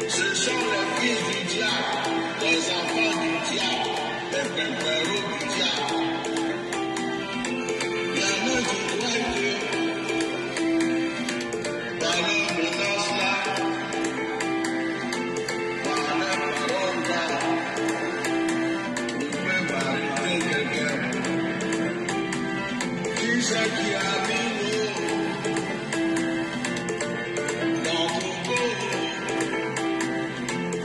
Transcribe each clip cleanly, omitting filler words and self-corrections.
Ce sont les fils du diable, les enfants du diable, les pèperons du diable. Il y en a qui croient que par leur menace là, par leur parole là, ils peuvent arrêter quelqu'un. Qui c'est qui a mis l'eau dans ton dos?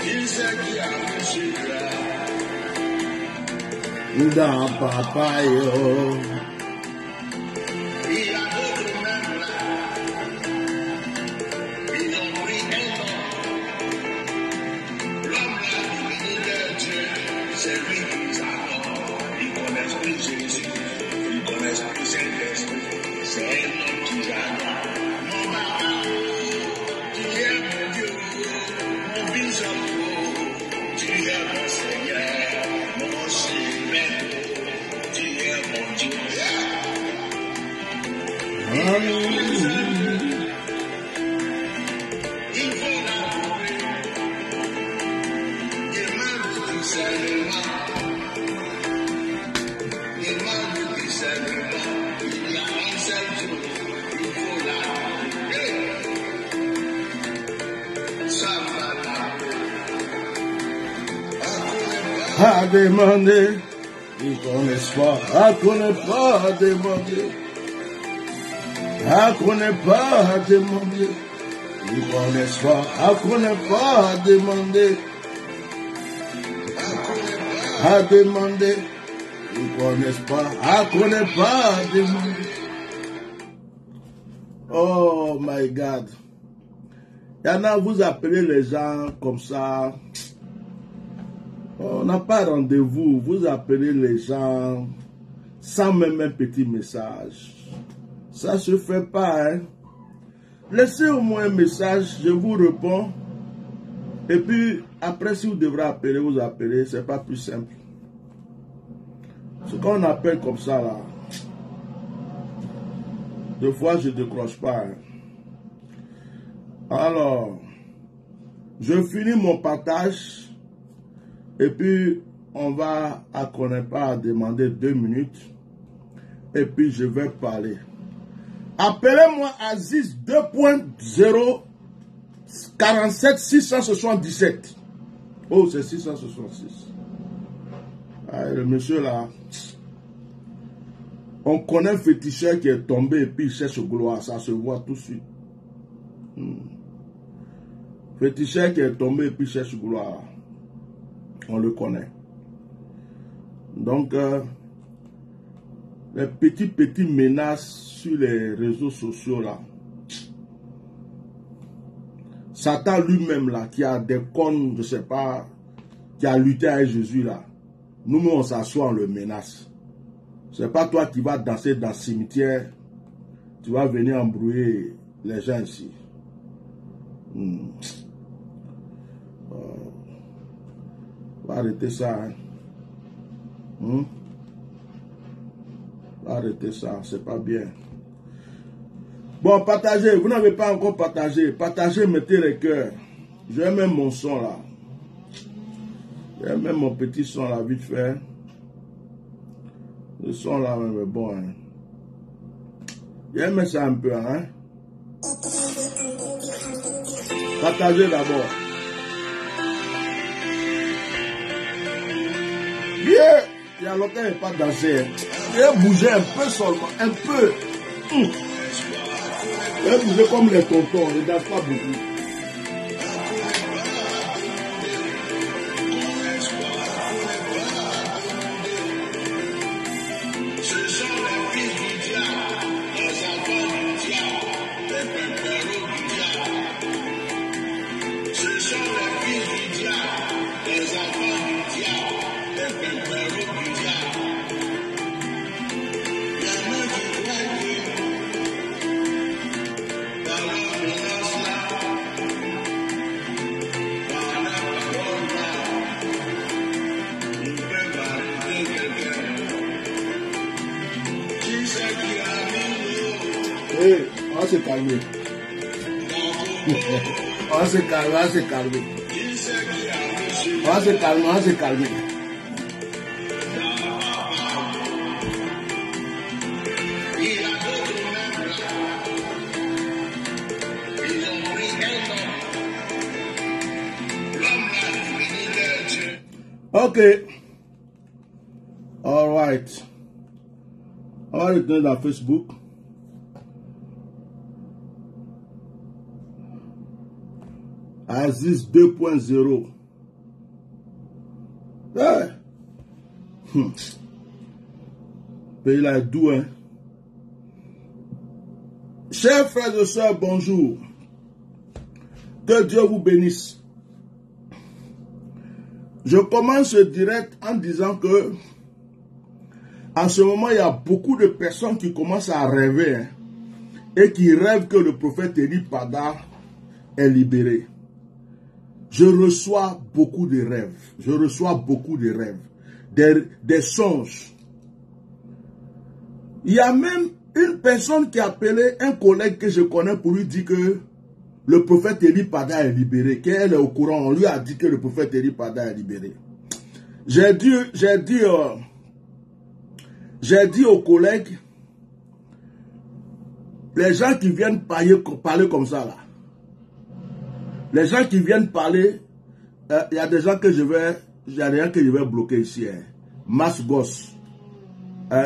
Qui c'est qui a mis celui-là dans papa yo? Il y a d'autres même là. Ils ont pris un homme. L'homme là, il dit leur Dieu, c'est lui qui les adore. Ils connaissent plus Jésus. Ils connaissent plus Saint-Esprit. C'est un homme qui les adore. Mon papa, tu es mon Dieu, mon bishop, tu es mon Seigneur, mon Seigneur, tu es mon Dieu. Il faut l'avouer. Il manque de discernement. Il manque de discernement. Il y a un seul jour. Il faut l'avouer. Ça va l'avouer. À demander, ils connaissent pas. À connaître pas, à demander. À connaître pas, à demander. Ils connaissent pas. À connaître pas, à demander. À demander. Ils connaissent pas. À connaître pas, à demander. Oh my God. Il y en a, vous appelez les gens comme ça. On n'a pas rendez-vous. Vous appelez les gens sans même un petit message. Ça se fait pas, hein. Laissez au moins un message, je vous réponds. Et puis, après, si vous devrez appeler, vous appelez. C'est pas plus simple. Ce qu'on appelle comme ça, là. Des fois, je ne décroche pas, hein. Alors, je finis mon partage. Et puis, on va à connaître pas à demander 2 minutes. Et puis, je vais parler. Appelez-moi Aziz 2.0 47 677. Oh, c'est 666. Ah, le monsieur là. On connaît un féticheur qui est tombé et puis il cherche gloire. Ça se voit tout de suite. Féticheur qui est tombé et puis il cherche gloire. On le connaît. Donc, les petites menaces sur les réseaux sociaux là. Satan lui-même là, qui a des connes, je sais pas, qui a lutté avec Jésus là. Nous, on s'assoit, on le menace. C'est pas toi qui vas danser dans le cimetière. Tu vas venir embrouiller les gens ici. On va arrêter ça. Hein. Arrêtez ça, c'est pas bien. Bon, partagez, vous n'avez pas encore partagé. Partagez, mettez les cœurs. Je vais mettre mon son là. Je vais mettre mon petit son là, vite fait. Le son là, même est bon. Hein. Je vais mettre ça un peu, hein. Partagez d'abord. Yeah! Il y a longtemps, il n'y a pas dansé. Il a bougé un peu seulement, un peu. Il a bougé comme les tontons, il ne danse pas beaucoup. Ce sont les fils du diable, les enfants du diable, les pèperons du diable. Ce sont les fils du diable, les enfants du diable, les pèperons du diable. Il y en a qui croient que par leur menace là, par leur parole là, ils peuvent arrêter quelqu'un. Qui c'est qui a mis l'eau On va se calmer. On va se calmer, on va se calmer. On va se calmer, on va se calmer. Ok. All right. On va retourner dans Facebook. Aziz 2.0. Ouais. Pays là est doux, hein. Chers frères et sœurs, bonjour. Que Dieu vous bénisse. Je commence ce direct en disant que en ce moment, il y a beaucoup de personnes qui commencent à rêver, hein, et qui rêvent que le prophète Eli Pada est libéré. Je reçois beaucoup de rêves. Je reçois beaucoup de rêves. Des songes. Il y a même une personne qui a appelé un collègue que je connais pour lui dire que le prophète Eli Pada est libéré. Qu'elle est au courant. On lui a dit que le prophète Eli Pada est libéré. J'ai dit aux collègues, les gens qui viennent parler comme ça là, les gens qui viennent parler, il y a des gens que je vais bloquer ici. Hein. Masse gosse.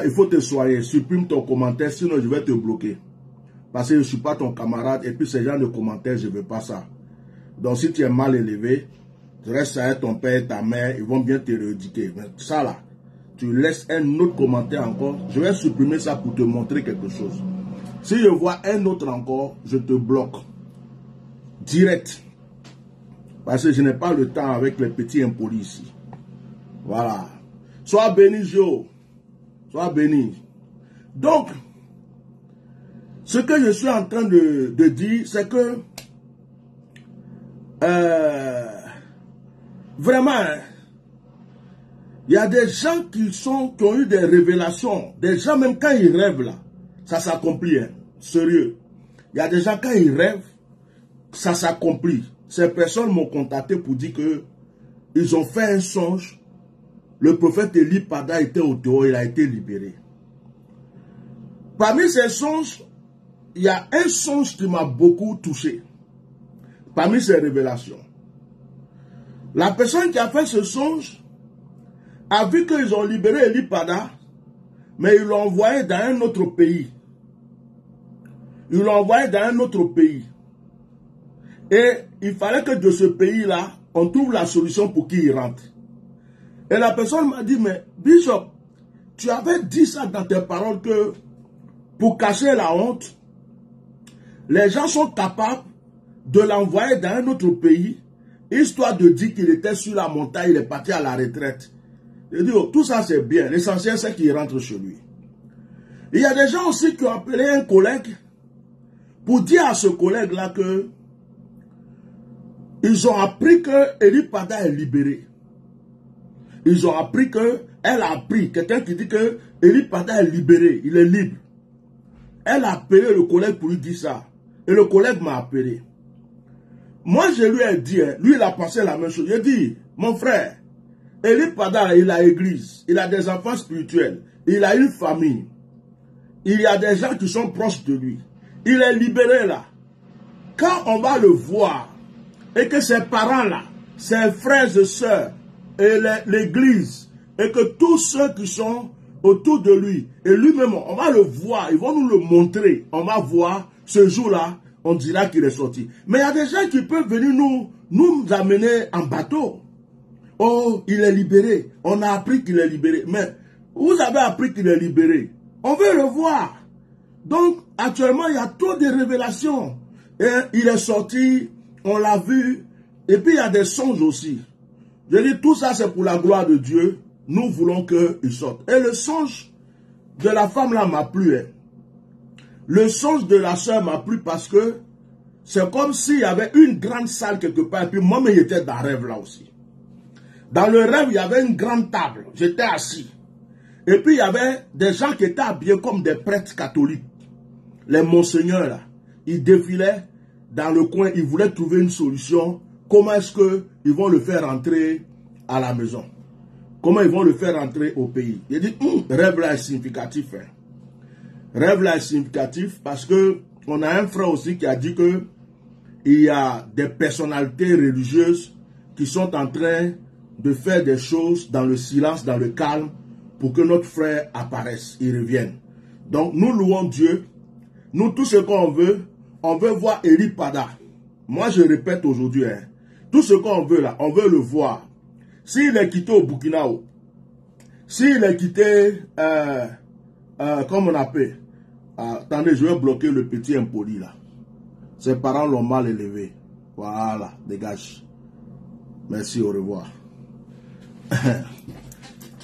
Il faut te soigner. Supprime ton commentaire, sinon je vais te bloquer. Parce que je ne suis pas ton camarade. Et puis ces gens de commentaires, je ne veux pas ça. Donc si tu es mal élevé, tu restes avec ton père et ta mère, ils vont bien te rééduquer. Mais ça là, tu laisses un autre commentaire encore. Je vais supprimer ça pour te montrer quelque chose. Si je vois un autre encore, je te bloque. Direct. Parce que je n'ai pas le temps avec les petits impolis ici. Voilà. Sois béni, Jo. Sois béni. Donc, ce que je suis en train de dire, c'est que vraiment, il y a des gens qui ont eu des révélations. Des gens, même quand ils rêvent là, ça s'accomplit. Hein, sérieux. Il y a des gens, quand ils rêvent, ça s'accomplit. Ces personnes m'ont contacté pour dire que ils ont fait un songe. Le prophète Eli Pada était au dehors, il a été libéré. Parmi ces songes, il y a un songe qui m'a beaucoup touché. Parmi ces révélations. La personne qui a fait ce songe a vu qu'ils ont libéré Eli Pada, mais ils l'ont envoyé dans un autre pays. Ils l'ont envoyé dans un autre pays. Et il fallait que de ce pays-là, on trouve la solution pour qu'il y rentre. Et la personne m'a dit, mais Bishop, tu avais dit ça dans tes paroles que pour cacher la honte, les gens sont capables de l'envoyer dans un autre pays, histoire de dire qu'il était sur la montagne, il est parti à la retraite. Je dis, oh, tout ça c'est bien, l'essentiel c'est qu'il rentre chez lui. Il y a des gens aussi qui ont appelé un collègue pour dire à ce collègue-là que ils ont appris que Eli Pada est libéré. Ils ont appris que, elle a appris, quelqu'un qui dit que Eli Pada est libéré, il est libre. Elle a appelé le collègue pour lui dire ça. Et le collègue m'a appelé. Moi, je lui ai dit, lui, il a pensé la même chose. J'ai dit, mon frère, Eli Pada, il a l'église, il a des enfants spirituels, il a une famille. Il y a des gens qui sont proches de lui. Il est libéré là. Quand on va le voir, et que ses parents-là, ses frères et sœurs, et l'église, et que tous ceux qui sont autour de lui, et lui-même, on va le voir, ils vont nous le montrer, on va voir, ce jour-là, on dira qu'il est sorti. Mais il y a des gens qui peuvent venir nous amener en bateau. Oh, il est libéré, on a appris qu'il est libéré. Mais vous avez appris qu'il est libéré, on veut le voir. Donc, actuellement, il y a trop de révélations. Et il est sorti, on l'a vu, et puis il y a des songes aussi. Je dis, tout ça c'est pour la gloire de Dieu. Nous voulons qu'il sorte. Et le songe de la femme là m'a plu. Hein. Le songe de la soeur m'a plu parce que c'est comme s'il y avait une grande salle quelque part. Et puis moi-même j'étais dans le rêve là aussi. Dans le rêve, il y avait une grande table. J'étais assis. Et puis il y avait des gens qui étaient habillés comme des prêtres catholiques. Les monseigneurs là. Ils défilaient. dans le coin, ils voulaient trouver une solution. Comment est-ce qu'ils vont le faire rentrer à la maison? Comment ils vont le faire rentrer au pays? Il dit, rêve là est significatif. Hein. Rêve là est significatif parce que on a un frère aussi qui a dit que il y a des personnalités religieuses qui sont en train de faire des choses dans le silence, dans le calme, pour que notre frère apparaisse, il revienne. Donc nous louons Dieu. Nous, tout ce qu'on veut, on veut voir Eri Pada. Moi, je répète aujourd'hui, hein, tout ce qu'on veut là, on veut le voir. S'il est quitté au Burkina, s'il est quitté, comme on appelle, attendez, je vais bloquer le petit impoli là. Ses parents l'ont mal élevé. Voilà, dégage. Merci, au revoir.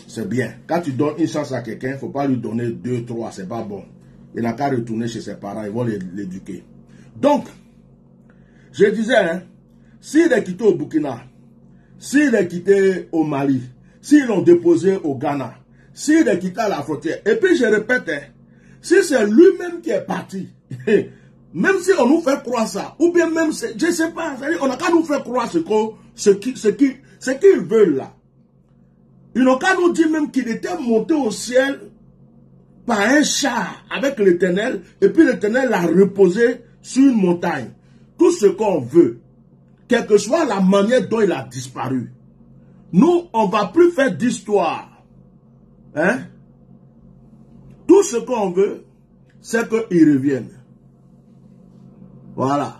C'est bien. Quand tu donnes une chance à quelqu'un, il ne faut pas lui donner 2, 3, c'est pas bon. Il n'a qu'à retourner chez ses parents, ils vont l'éduquer. Donc, je disais, hein, s'il est quitté au Burkina, s'il est quitté au Mali, s'ils l'ont déposé au Ghana, s'il est quitté à la frontière, et puis je répète, hein, si c'est lui-même qui est parti, même si on nous fait croire ça, ou bien même, je ne sais pas, on n'a qu'à nous faire croire ce qu'ils veulent là. Ils n'ont qu'à nous dire même qu'il était monté au ciel par un char avec l'Éternel, et puis l'Éternel l'a reposé sur une montagne. Tout ce qu'on veut, quelle que soit la manière dont il a disparu, nous, on ne va plus faire d'histoire. Hein? Tout ce qu'on veut, c'est qu'il revienne. Voilà.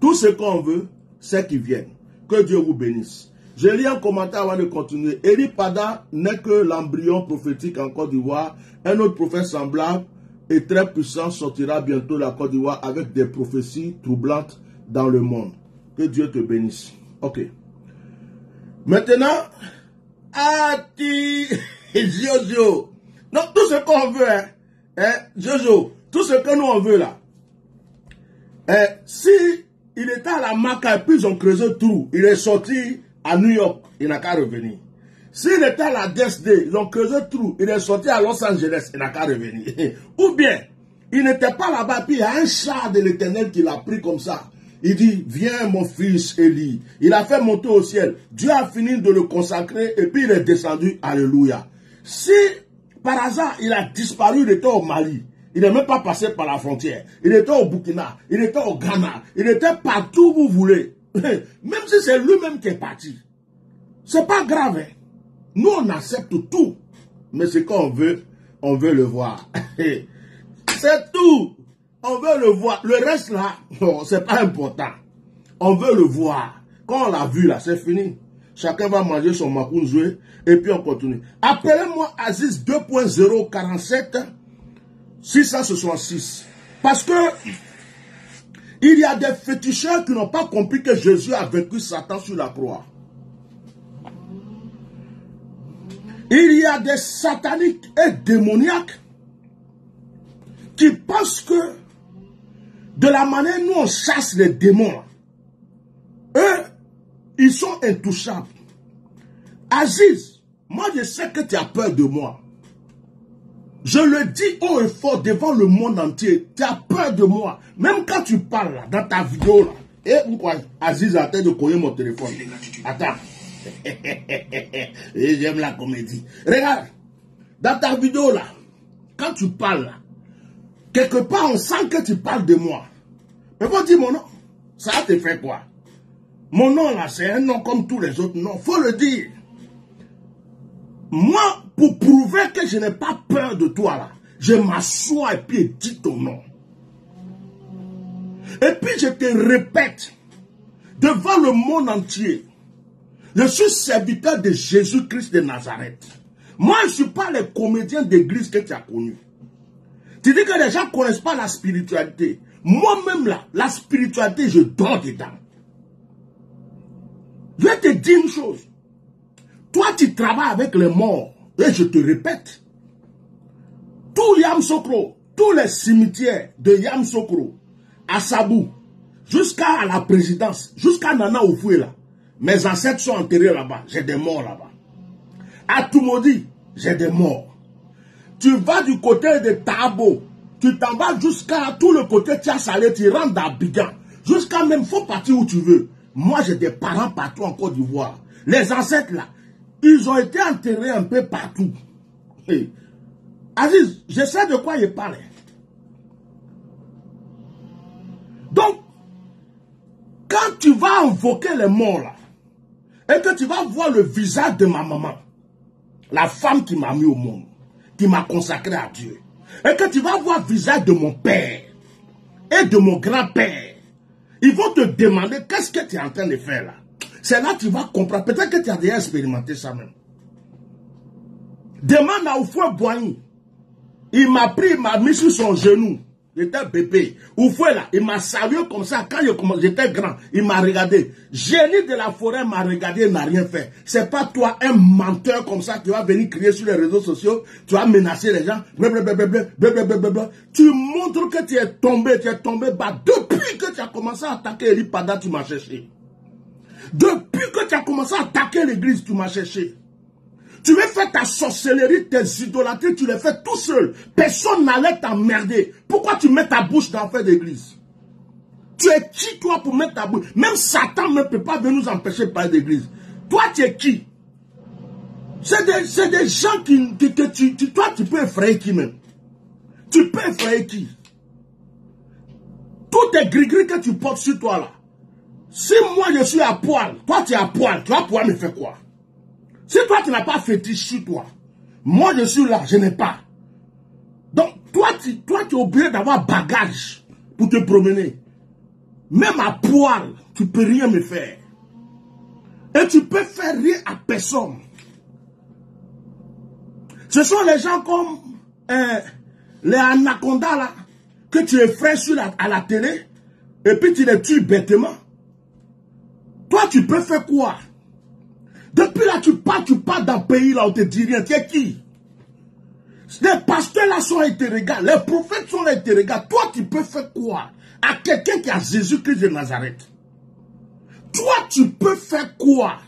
Tout ce qu'on veut, c'est qu'il vienne. Que Dieu vous bénisse. Je lis un commentaire avant de continuer. Eri Pada n'est que l'embryon prophétique en Côte d'Ivoire. Un autre prophète semblable et très puissant sortira bientôt de la Côte d'Ivoire avec des prophéties troublantes dans le monde. Que Dieu te bénisse. Ok. Maintenant, Jojo. Non, tout ce qu'on veut, hein, Jojo, tout ce que nous on veut là. Si il était à la Maca et puis ils ont creusé le trou, il est sorti à New York, il n'a qu'à revenir. S'il était à la DSD, ils ont creusé le trou, il est sorti à Los Angeles, il n'a qu'à revenir. Ou bien, il n'était pas là-bas, puis il y a un char de l'Éternel qui l'a pris comme ça. Il dit, viens mon fils Élie. Il a fait monter au ciel. Dieu a fini de le consacrer et puis il est descendu. Alléluia. Si par hasard il a disparu, il était au Mali. Il n'est même pas passé par la frontière. Il était au Burkina, il était au Ghana, il était partout où vous voulez. Même si c'est lui-même qui est parti. C'est pas grave. Hein? Nous on accepte tout. Mais ce qu'on veut, on veut le voir. C'est tout. On veut le voir. Le reste là, c'est pas important. On veut le voir. Quand on l'a vu là, c'est fini. Chacun va manger son makounzoué et puis on continue. Appelez-moi Aziz 2.047 666. Parce que il y a des féticheurs qui n'ont pas compris que Jésus a vaincu Satan sur la croix. Il y a des sataniques et démoniaques qui pensent que de la manière dont on chasse les démons, eux, ils sont intouchables. Aziz, moi je sais que tu as peur de moi. Je le dis haut et fort devant le monde entier. Tu as peur de moi. Même quand tu parles là, dans ta vidéo là. Et pourquoi Aziz a tête de cogner mon téléphone. Attends. J'aime la comédie. Regarde. Dans ta vidéo là, quand tu parles là, quelque part on sent que tu parles de moi. Mais faut dire mon nom. Ça te fait quoi? Mon nom là, c'est un nom comme tous les autres noms. Faut le dire. Moi, pour prouver que je n'ai pas peur de toi là, je m'assois et puis je dis ton nom. Et puis je te répète, devant le monde entier, je suis serviteur de Jésus-Christ de Nazareth. Moi, je ne suis pas le comédien d'église que tu as connu. Tu dis que les gens ne connaissent pas la spiritualité. Moi-même là, la spiritualité, je dors dedans. Je vais te dire une chose. Toi, tu travailles avec les morts. Et je te répète, tout Yamsokro, tous les cimetières de Yamsokro, à Sabou, jusqu'à la présidence, jusqu'à Nana Oufoué, mes ancêtres sont enterrés là-bas. J'ai des morts là-bas. À Toumoudi, j'ai des morts. Tu vas du côté de Tabo, tu t'en vas jusqu'à tout le côté Tchassalé, tu rentres dans Abidjan, Jusqu'à même, faut partir où tu veux. Moi, j'ai des parents partout en Côte d'Ivoire. Les ancêtres, là, ils ont été enterrés un peu partout. Hey. Aziz, je sais de quoi il parle. Donc, quand tu vas invoquer les morts, là, et que tu vas voir le visage de ma maman, la femme qui m'a mis au monde, qui m'a consacré à Dieu, et que tu vas voir le visage de mon père et de mon grand-père, ils vont te demander qu'est-ce que tu es en train de faire là. C'est là que tu vas comprendre. Peut-être que tu as déjà expérimenté ça même. Demande à Oufoué Boigny. Il m'a pris, il m'a mis sur son genou. J'étais bébé. Oufoué là, il m'a salué comme ça. Quand j'étais grand, il m'a regardé. Génie de la forêt m'a regardé, il n'a rien fait. C'est pas toi, un menteur comme ça, qui va venir crier sur les réseaux sociaux. Tu vas menacer les gens. Blablabla. Tu montres que tu es tombé bas. Depuis que tu as commencé à attaquer Eli Pada, tu m'as cherché. Depuis que tu as commencé à attaquer l'église, tu m'as cherché. Tu veux faire ta sorcellerie, tes idolâtries, tu les fais tout seul. Personne n'allait t'emmerder. Pourquoi tu mets ta bouche dans l'affaire d'église? Tu es qui, toi, pour mettre ta bouche? Même Satan ne peut pas venir nous empêcher de parler d'église. Toi, tu es qui? C'est des gens toi, tu peux effrayer qui même? Tu peux effrayer qui? Tous tes gris-gris que tu portes sur toi, là. Si moi, je suis à poil, toi, tu es à poil, tu vas pouvoir me faire quoi? Si toi, tu n'as pas fétiche sur toi, moi, je suis là, je n'ai pas. Donc, toi, tu es obligé d'avoir bagage pour te promener. Même à poil, tu ne peux rien me faire. Et tu peux faire rien à personne. Ce sont les gens comme les anacondas, là, que tu effraies à la télé, et puis tu les tues bêtement. Toi, tu peux faire quoi? Depuis là, tu pars dans le pays là où on te dit rien. Tu es qui? Les pasteurs là sont interrogats. Les prophètes sont interrogats. Toi, tu peux faire quoi à quelqu'un qui a Jésus-Christ de Nazareth? Toi, tu peux faire quoi?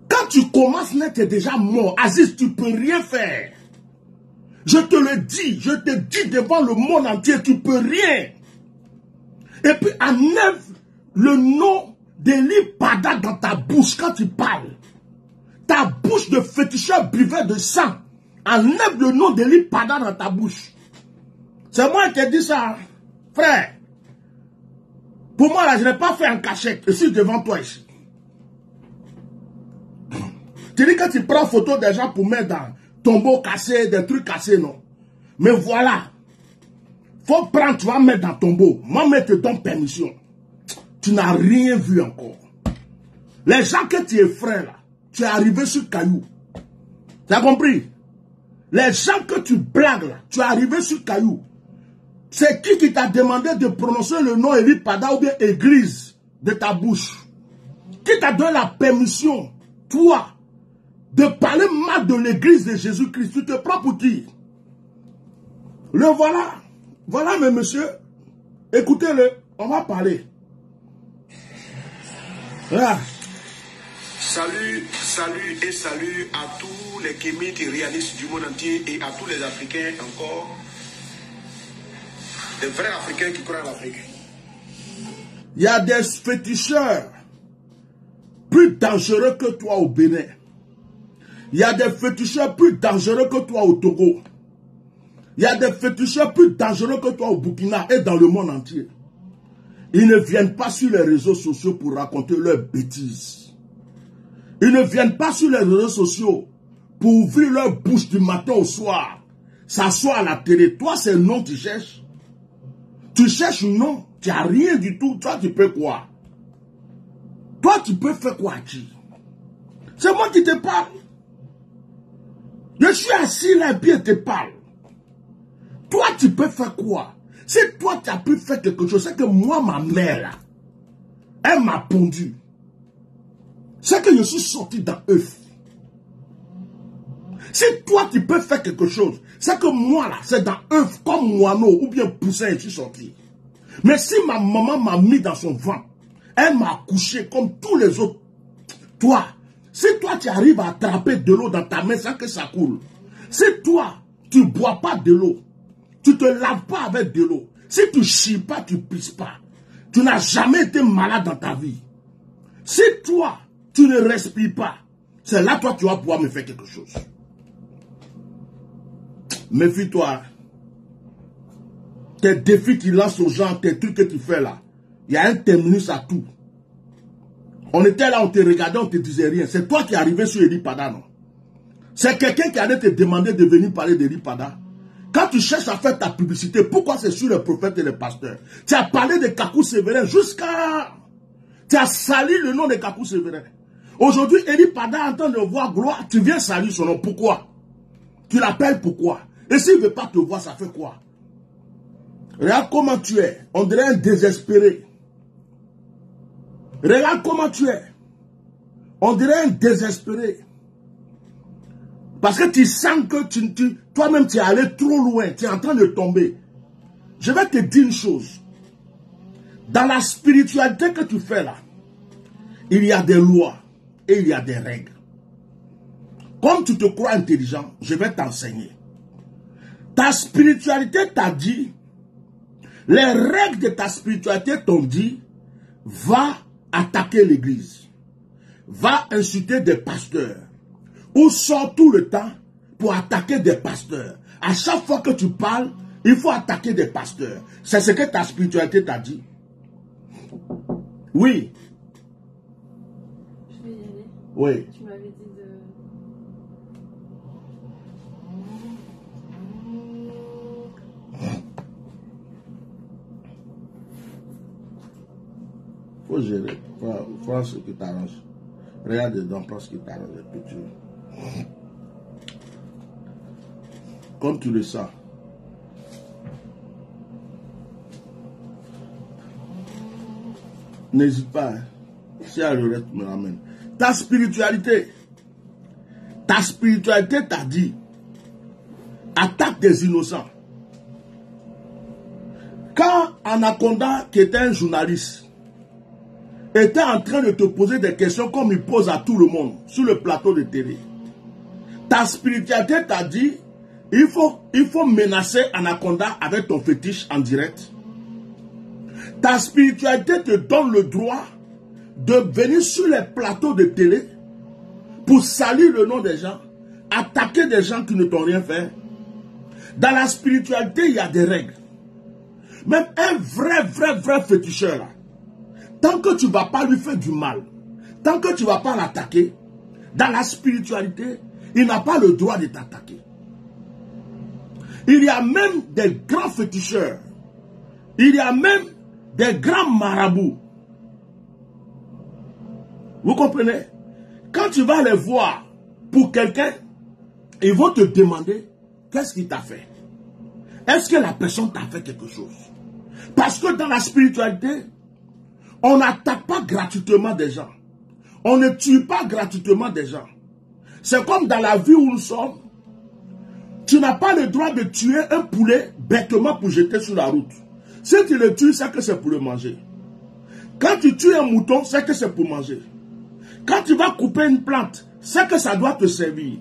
Quand tu commences, tu es déjà mort. Aziz, tu peux rien faire. Je te le dis. Je te dis devant le monde entier, tu peux rien. Et puis, enlève le nom d'Eli Pada dans ta bouche quand tu parles. Ta bouche de féticheur buveur de sang. Enlève le nom d'Eli Pada dans ta bouche. C'est moi qui ai dit ça, frère. Pour moi, là, je n'ai pas fait en cachette. Je suis devant toi ici. Tu dis que tu prends photo des gens pour mettre dans tombeau cassé, des trucs cassés, non. Mais voilà. Faut prendre, tu vas mettre dans tombeau. Moi, je te donne permission. Tu n'as rien vu encore. Les gens que tu effraies là, tu es arrivé sur Caillou. Tu as compris? Les gens que tu blagues là, tu es arrivé sur Caillou. C'est qui t'a demandé de prononcer le nom Eli Pada ou bien église de ta bouche? Qui t'a donné la permission, toi, de parler mal de l'église de Jésus-Christ? Tu te prends pour qui? Le voilà. Voilà, mes messieurs. Écoutez-le. On va parler. Ah. Salut à tous les kémites et réalistes du monde entier et à tous les Africains encore. Des vrais Africains qui croient en l'Afrique. Il y a des féticheurs plus dangereux que toi au Bénin. Il y a des féticheurs plus dangereux que toi au Togo. Il y a des féticheurs plus dangereux que toi au Burkina et dans le monde entier. Ils ne viennent pas sur les réseaux sociaux pour raconter leurs bêtises. Ils ne viennent pas sur les réseaux sociaux pour ouvrir leur bouche du matin au soir. S'asseoir à la télé. Toi, c'est le nom que tu cherches. Tu cherches non. Tu n'as rien du tout. Toi, tu peux quoi? Toi, tu peux faire quoi, qui? C'est moi qui te parle. Je suis assis là et puis je te parle. Toi, tu peux faire quoi? Si toi, tu as pu faire quelque chose, c'est que moi, ma mère, là, elle m'a pondu. C'est que je suis sorti d'un œuf. Si toi, tu peux faire quelque chose, c'est que moi, là, c'est d'un œuf comme moineau ou bien poussin, je suis sorti. Mais si ma maman m'a mis dans son ventre, elle m'a accouché comme tous les autres. Toi, si toi, tu arrives à attraper de l'eau dans ta main sans que ça coule, si toi, tu ne bois pas de l'eau, tu ne te laves pas avec de l'eau, si tu ne chies pas, tu ne pisses pas, Tu n'as jamais été malade dans ta vie. Si toi, tu ne respires pas, c'est là toi tu vas pouvoir me faire quelque chose. Méfie-toi. Tes défis qu'il lance aux gens, tes trucs que tu fais là, il y a un terminus à tout. On était là, on te regardait, on te disait rien. C'est toi qui es arrivé sur Eli Pada, non? C'est quelqu'un qui allait te demander de venir parler d'Eli Pada. Quand tu cherches à faire ta publicité, pourquoi c'est sur les prophètes et les pasteurs? Tu as parlé de Kakou Sévérin jusqu'à... Tu as sali le nom de Kakou Sévérin. Aujourd'hui, Eli Pada est en train de voir gloire, tu viens saluer son nom. Pourquoi? Tu l'appelles pourquoi? Et s'il ne veut pas te voir, ça fait quoi? Regarde comment tu es. On dirait un désespéré. Regarde comment tu es. On dirait un désespéré. Parce que tu sens que toi-même tu es allé trop loin. Tu es en train de tomber. Je vais te dire une chose. Dans la spiritualité que tu fais là, il y a des lois et il y a des règles. Comme tu te crois intelligent, je vais t'enseigner. Ta spiritualité t'a dit, les règles de ta spiritualité t'ont dit, va attaquer l'église, va insulter des pasteurs, ou sors tout le temps pour attaquer des pasteurs. À chaque fois que tu parles, il faut attaquer des pasteurs. C'est ce que ta spiritualité t'a dit. Oui. Je vais y aller. Oui. Tu m'avais dit de... Faut gérer. Faut ce qui t'arrange. Regarde dedans, prends ce qui t'arrange. Comme tu le sens. N'hésite pas. Hein. Si elle le reste, tu me ramènes. Ta spiritualité t'a dit, attaque des innocents. Quand Anaconda, qui était un journaliste, était en train de te poser des questions comme il pose à tout le monde sur le plateau de télé, ta spiritualité t'a dit, il faut menacer Anaconda avec ton fétiche en direct. Ta spiritualité te donne le droit de venir sur les plateaux de télé pour salir le nom des gens, attaquer des gens qui ne t'ont rien fait. Dans la spiritualité, il y a des règles. Même un vrai féticheur, là, tant que tu ne vas pas lui faire du mal, tant que tu ne vas pas l'attaquer, dans la spiritualité, il n'a pas le droit de t'attaquer. Il y a même des grands féticheurs. Il y a même des grands marabouts. Vous comprenez? Quand tu vas les voir pour quelqu'un, ils vont te demander qu'est-ce qu'il t'a fait. Est-ce que la personne t'a fait quelque chose? Parce que dans la spiritualité, on n'attaque pas gratuitement des gens. On ne tue pas gratuitement des gens. C'est comme dans la vie où nous sommes. Tu n'as pas le droit de tuer un poulet bêtement pour jeter sur la route. Si tu le tues, c'est que c'est pour le manger. Quand tu tues un mouton, c'est que c'est pour manger. Quand tu vas couper une plante, c'est que ça doit te servir.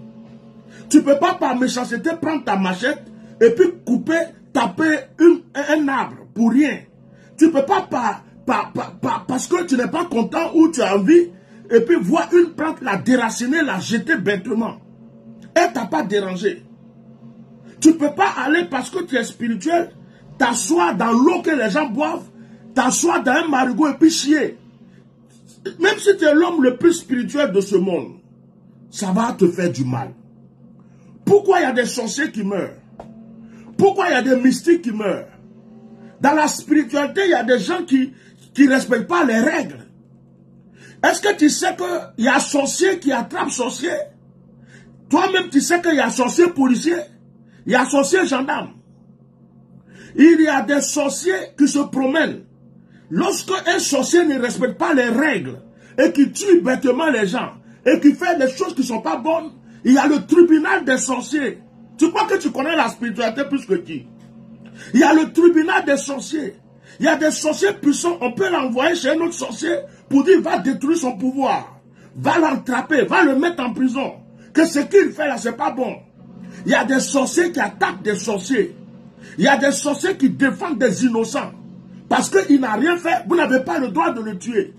Tu ne peux pas par méchanceté prendre ta machette et puis couper, taper un arbre pour rien. Tu ne peux pas parce que tu n'es pas content ou tu as envie et puis voir une plante la déraciner, la jeter bêtement. Elle t'a pas dérangé. Tu ne peux pas aller parce que tu es spirituel, t'asseoir dans l'eau que les gens boivent, t'asseoir dans un marigot et puis chier. Même si tu es l'homme le plus spirituel de ce monde, ça va te faire du mal. Pourquoi il y a des sorciers qui meurent? Pourquoi il y a des mystiques qui meurent? Dans la spiritualité, il y a des gens qui ne respectent pas les règles. Est-ce que tu sais qu'il y a sorciers qui attrapent sorciers? Toi-même, tu sais qu'il y a sorciers policiers, il y a sorciers gendarmes. Il y a des sorciers qui se promènent. Lorsque un sorcier ne respecte pas les règles et qui tue bêtement les gens et qui fait des choses qui ne sont pas bonnes, il y a le tribunal des sorciers. Tu crois que tu connais la spiritualité plus que qui? Il y a le tribunal des sorciers. Il y a des sorciers puissants, on peut l'envoyer chez un autre sorcier pour dire va détruire son pouvoir, va l'entraper, va le mettre en prison. Que ce qu'il fait là, c'est pas bon. Il y a des sorciers qui attaquent des sorciers. Il y a des sorciers qui défendent des innocents. Parce qu'il n'a rien fait, vous n'avez pas le droit de le tuer.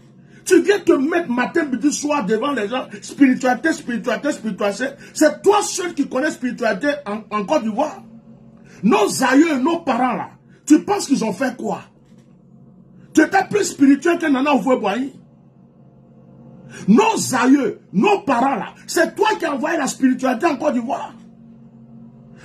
Tu viens te mettre matin, midi, soir devant les gens, spiritualité, spiritualité, spiritualité. C'est toi seul qui connais spiritualité en Côte d'Ivoire. Nos aïeux, nos parents là, tu penses qu'ils ont fait quoi? Tu étais plus spirituel qu'un nana au Fouet-Boigny. Nos aïeux, nos parents là, c'est toi qui as envoyé la spiritualité en Côte d'Ivoire.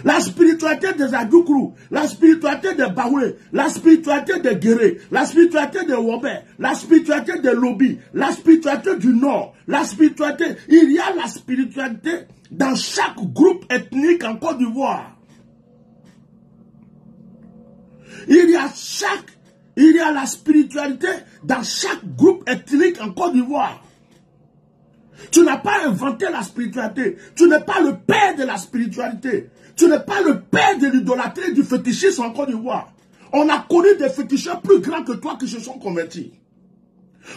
La spiritualité des Adjoukrou, la spiritualité des Baoué, la spiritualité des Guéré, la spiritualité des Wobé, la spiritualité des Lobby, la spiritualité du Nord, la spiritualité. Il y a la spiritualité dans chaque groupe ethnique en Côte d'Ivoire. Il y a la spiritualité dans chaque groupe ethnique en Côte d'Ivoire. Tu n'as pas inventé la spiritualité. Tu n'es pas le père de la spiritualité. Tu n'es pas le père de l'idolâtrie du fétichisme en Côte d'Ivoire. On a connu des féticheurs plus grands que toi qui se sont convertis.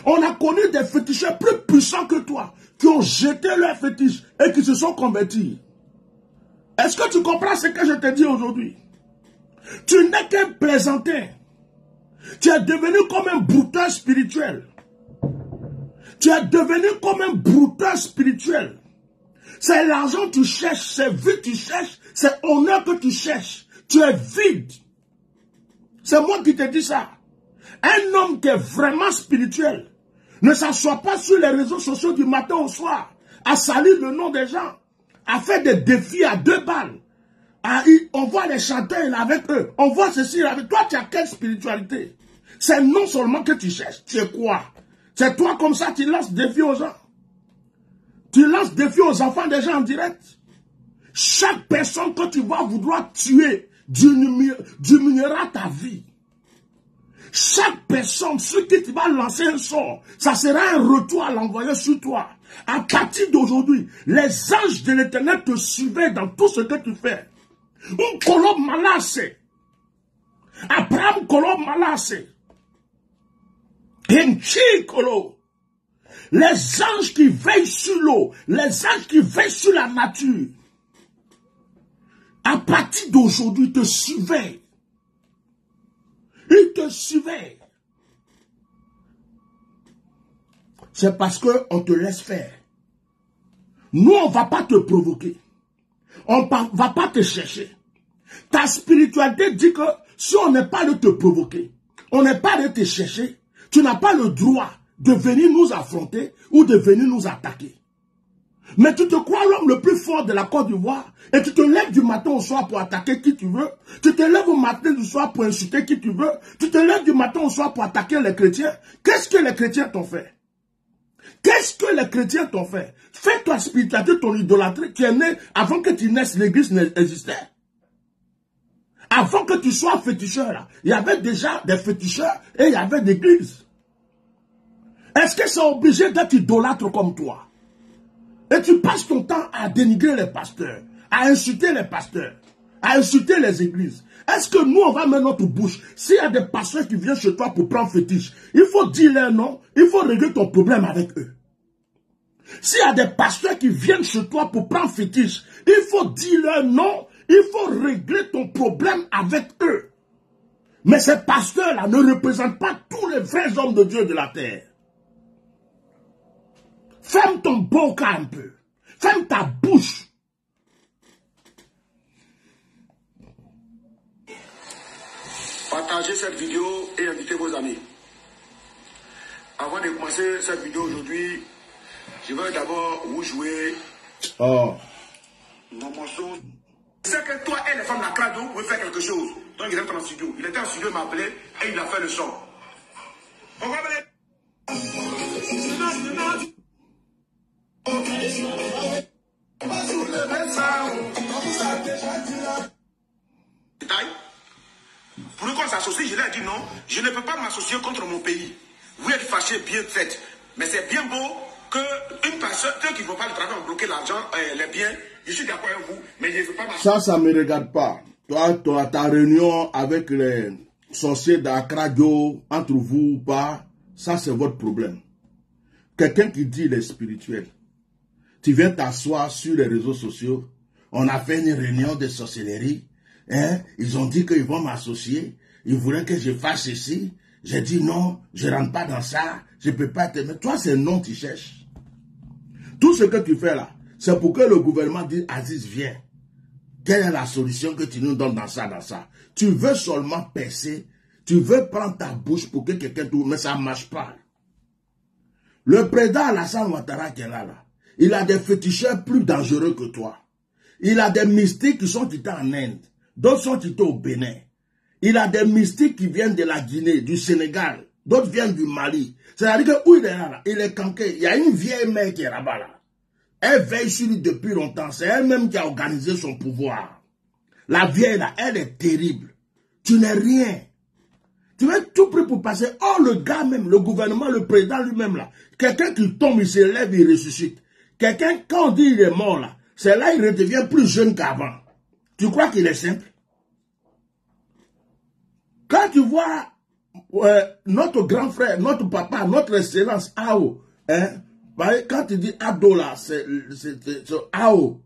On a connu des féticheurs plus puissants que toi qui ont jeté leurs fétiches et qui se sont convertis. Est-ce que tu comprends ce que je te dis aujourd'hui? Tu n'es qu'un plaisantin. Tu es devenu comme un brouteur spirituel. Tu es devenu comme un brouteur spirituel. C'est l'argent que tu cherches, c'est vie que tu cherches, c'est honneur que tu cherches. Tu es vide. C'est moi qui te dis ça. Un homme qui est vraiment spirituel ne s'assoit pas sur les réseaux sociaux du matin au soir à salir le nom des gens, à faire des défis à 2 balles. On voit les chanteurs avec eux, on voit ceci avec toi. Tu as quelle spiritualité? C'est non seulement que tu cherches, tu es quoi? C'est toi comme ça, tu lances des défis aux gens. Tu lances des défis aux enfants des gens en direct. Chaque personne que tu vas vouloir tuer diminuera ta vie. Chaque personne sur qui tu vas lancer un sort, ça sera un retour à l'envoyer sur toi. À partir d'aujourd'hui, les anges de l'Éternel te suivaient dans tout ce que tu fais. Un colobe malassé. Abraham colobe malassé. Les anges qui veillent sur l'eau, les anges qui veillent sur la nature, à partir d'aujourd'hui, te surveillent. Ils te surveillent. C'est parce qu'on te laisse faire. Nous, on ne va pas te provoquer. On ne va pas te chercher. Ta spiritualité dit que si on n'est pas de te provoquer, on n'est pas de te chercher, tu n'as pas le droit de venir nous affronter ou de venir nous attaquer. Mais tu te crois l'homme le plus fort de la Côte d'Ivoire et tu te lèves du matin au soir pour attaquer qui tu veux. Tu te lèves au matin du soir pour insulter qui tu veux. Tu te lèves du matin au soir pour attaquer les chrétiens. Qu'est-ce que les chrétiens t'ont fait? Qu'est-ce que les chrétiens t'ont fait? Fais ta spiritualité, ton idolâtrie. Tu es né avant que tu naisses, l'église n'existait. Avant que tu sois féticheur, là, il y avait déjà des féticheurs et il y avait des églises. Est-ce que c'est obligé d'être idolâtre comme toi? Et tu passes ton temps à dénigrer les pasteurs, à insulter les pasteurs, à insulter les églises. Est-ce que nous, on va mettre notre bouche? S'il y a des pasteurs qui viennent chez toi pour prendre fétiche, il faut dire leur nom, il faut régler ton problème avec eux. S'il y a des pasteurs qui viennent chez toi pour prendre fétiche, il faut dire leur nom, il faut régler ton problème avec eux. Mais ces pasteurs-là ne représentent pas tous les vrais hommes de Dieu de la terre. Ferme ton boca un peu. Ferme ta bouche. Partagez cette vidéo et invitez vos amis. Avant de commencer cette vidéo aujourd'hui, je veux d'abord vous jouer mon morceau. C'est que toi et les femmes de la crado, vous pouvez faire quelque chose. Donc il est en studio. Il était en studio, il m'a appelé et il a fait le son. On va aller. Pour qu'on s'associe, je lui ai dit non, je ne peux pas m'associer contre mon pays. Vous êtes fâchés, bien fait. Mais c'est bien beau qu'une personne, ceux qui ne vont pas le travail, ont bloqué l'argent, les biens. Je suis d'accord avec vous, mais je ne veux pas m'associer. Ça ne me regarde pas. Toi, ta réunion avec les sorciers d'Akradio, entre vous ou pas, ça c'est votre problème. Quelqu'un qui dit il est spirituel. Tu viens t'asseoir sur les réseaux sociaux. On a fait une réunion de sorcellerie. Hein? Ils ont dit qu'ils vont m'associer. Ils voulaient que je fasse ceci. J'ai dit non, je ne rentre pas dans ça, je ne peux pas te mettre. Toi, c'est non, tu cherches. Tout ce que tu fais là, c'est pour que le gouvernement dise, Aziz, viens. Quelle est la solution que tu nous donnes dans ça, dans ça? Tu veux seulement percer, tu veux prendre ta bouche pour que quelqu'un t'ouvre, mais ça ne marche pas. Le président Alassane Ouattara qui est là, il a des féticheurs plus dangereux que toi. Il a des mystiques qui sont quittés en Inde, d'autres sont quittés au Bénin. Il a des mystiques qui viennent de la Guinée, du Sénégal, d'autres viennent du Mali. C'est-à-dire que où il est là, il est canqué. Il y a une vieille mère qui est là-bas là. Elle veille sur lui depuis longtemps. C'est elle-même qui a organisé son pouvoir. La vieille là, elle est terrible. Tu n'es rien. Tu vas tout prêt pour passer. Oh, le gars même, le gouvernement, le président lui-même là. Quelqu'un qui tombe, il se lève, il ressuscite. Quelqu'un, quand on dit il est mort là, c'est là il redevient plus jeune qu'avant. Tu crois qu'il est simple? Quand tu vois notre grand frère, notre papa, notre excellence, Ao, hein, quand tu dis Ado là, c'est Ao,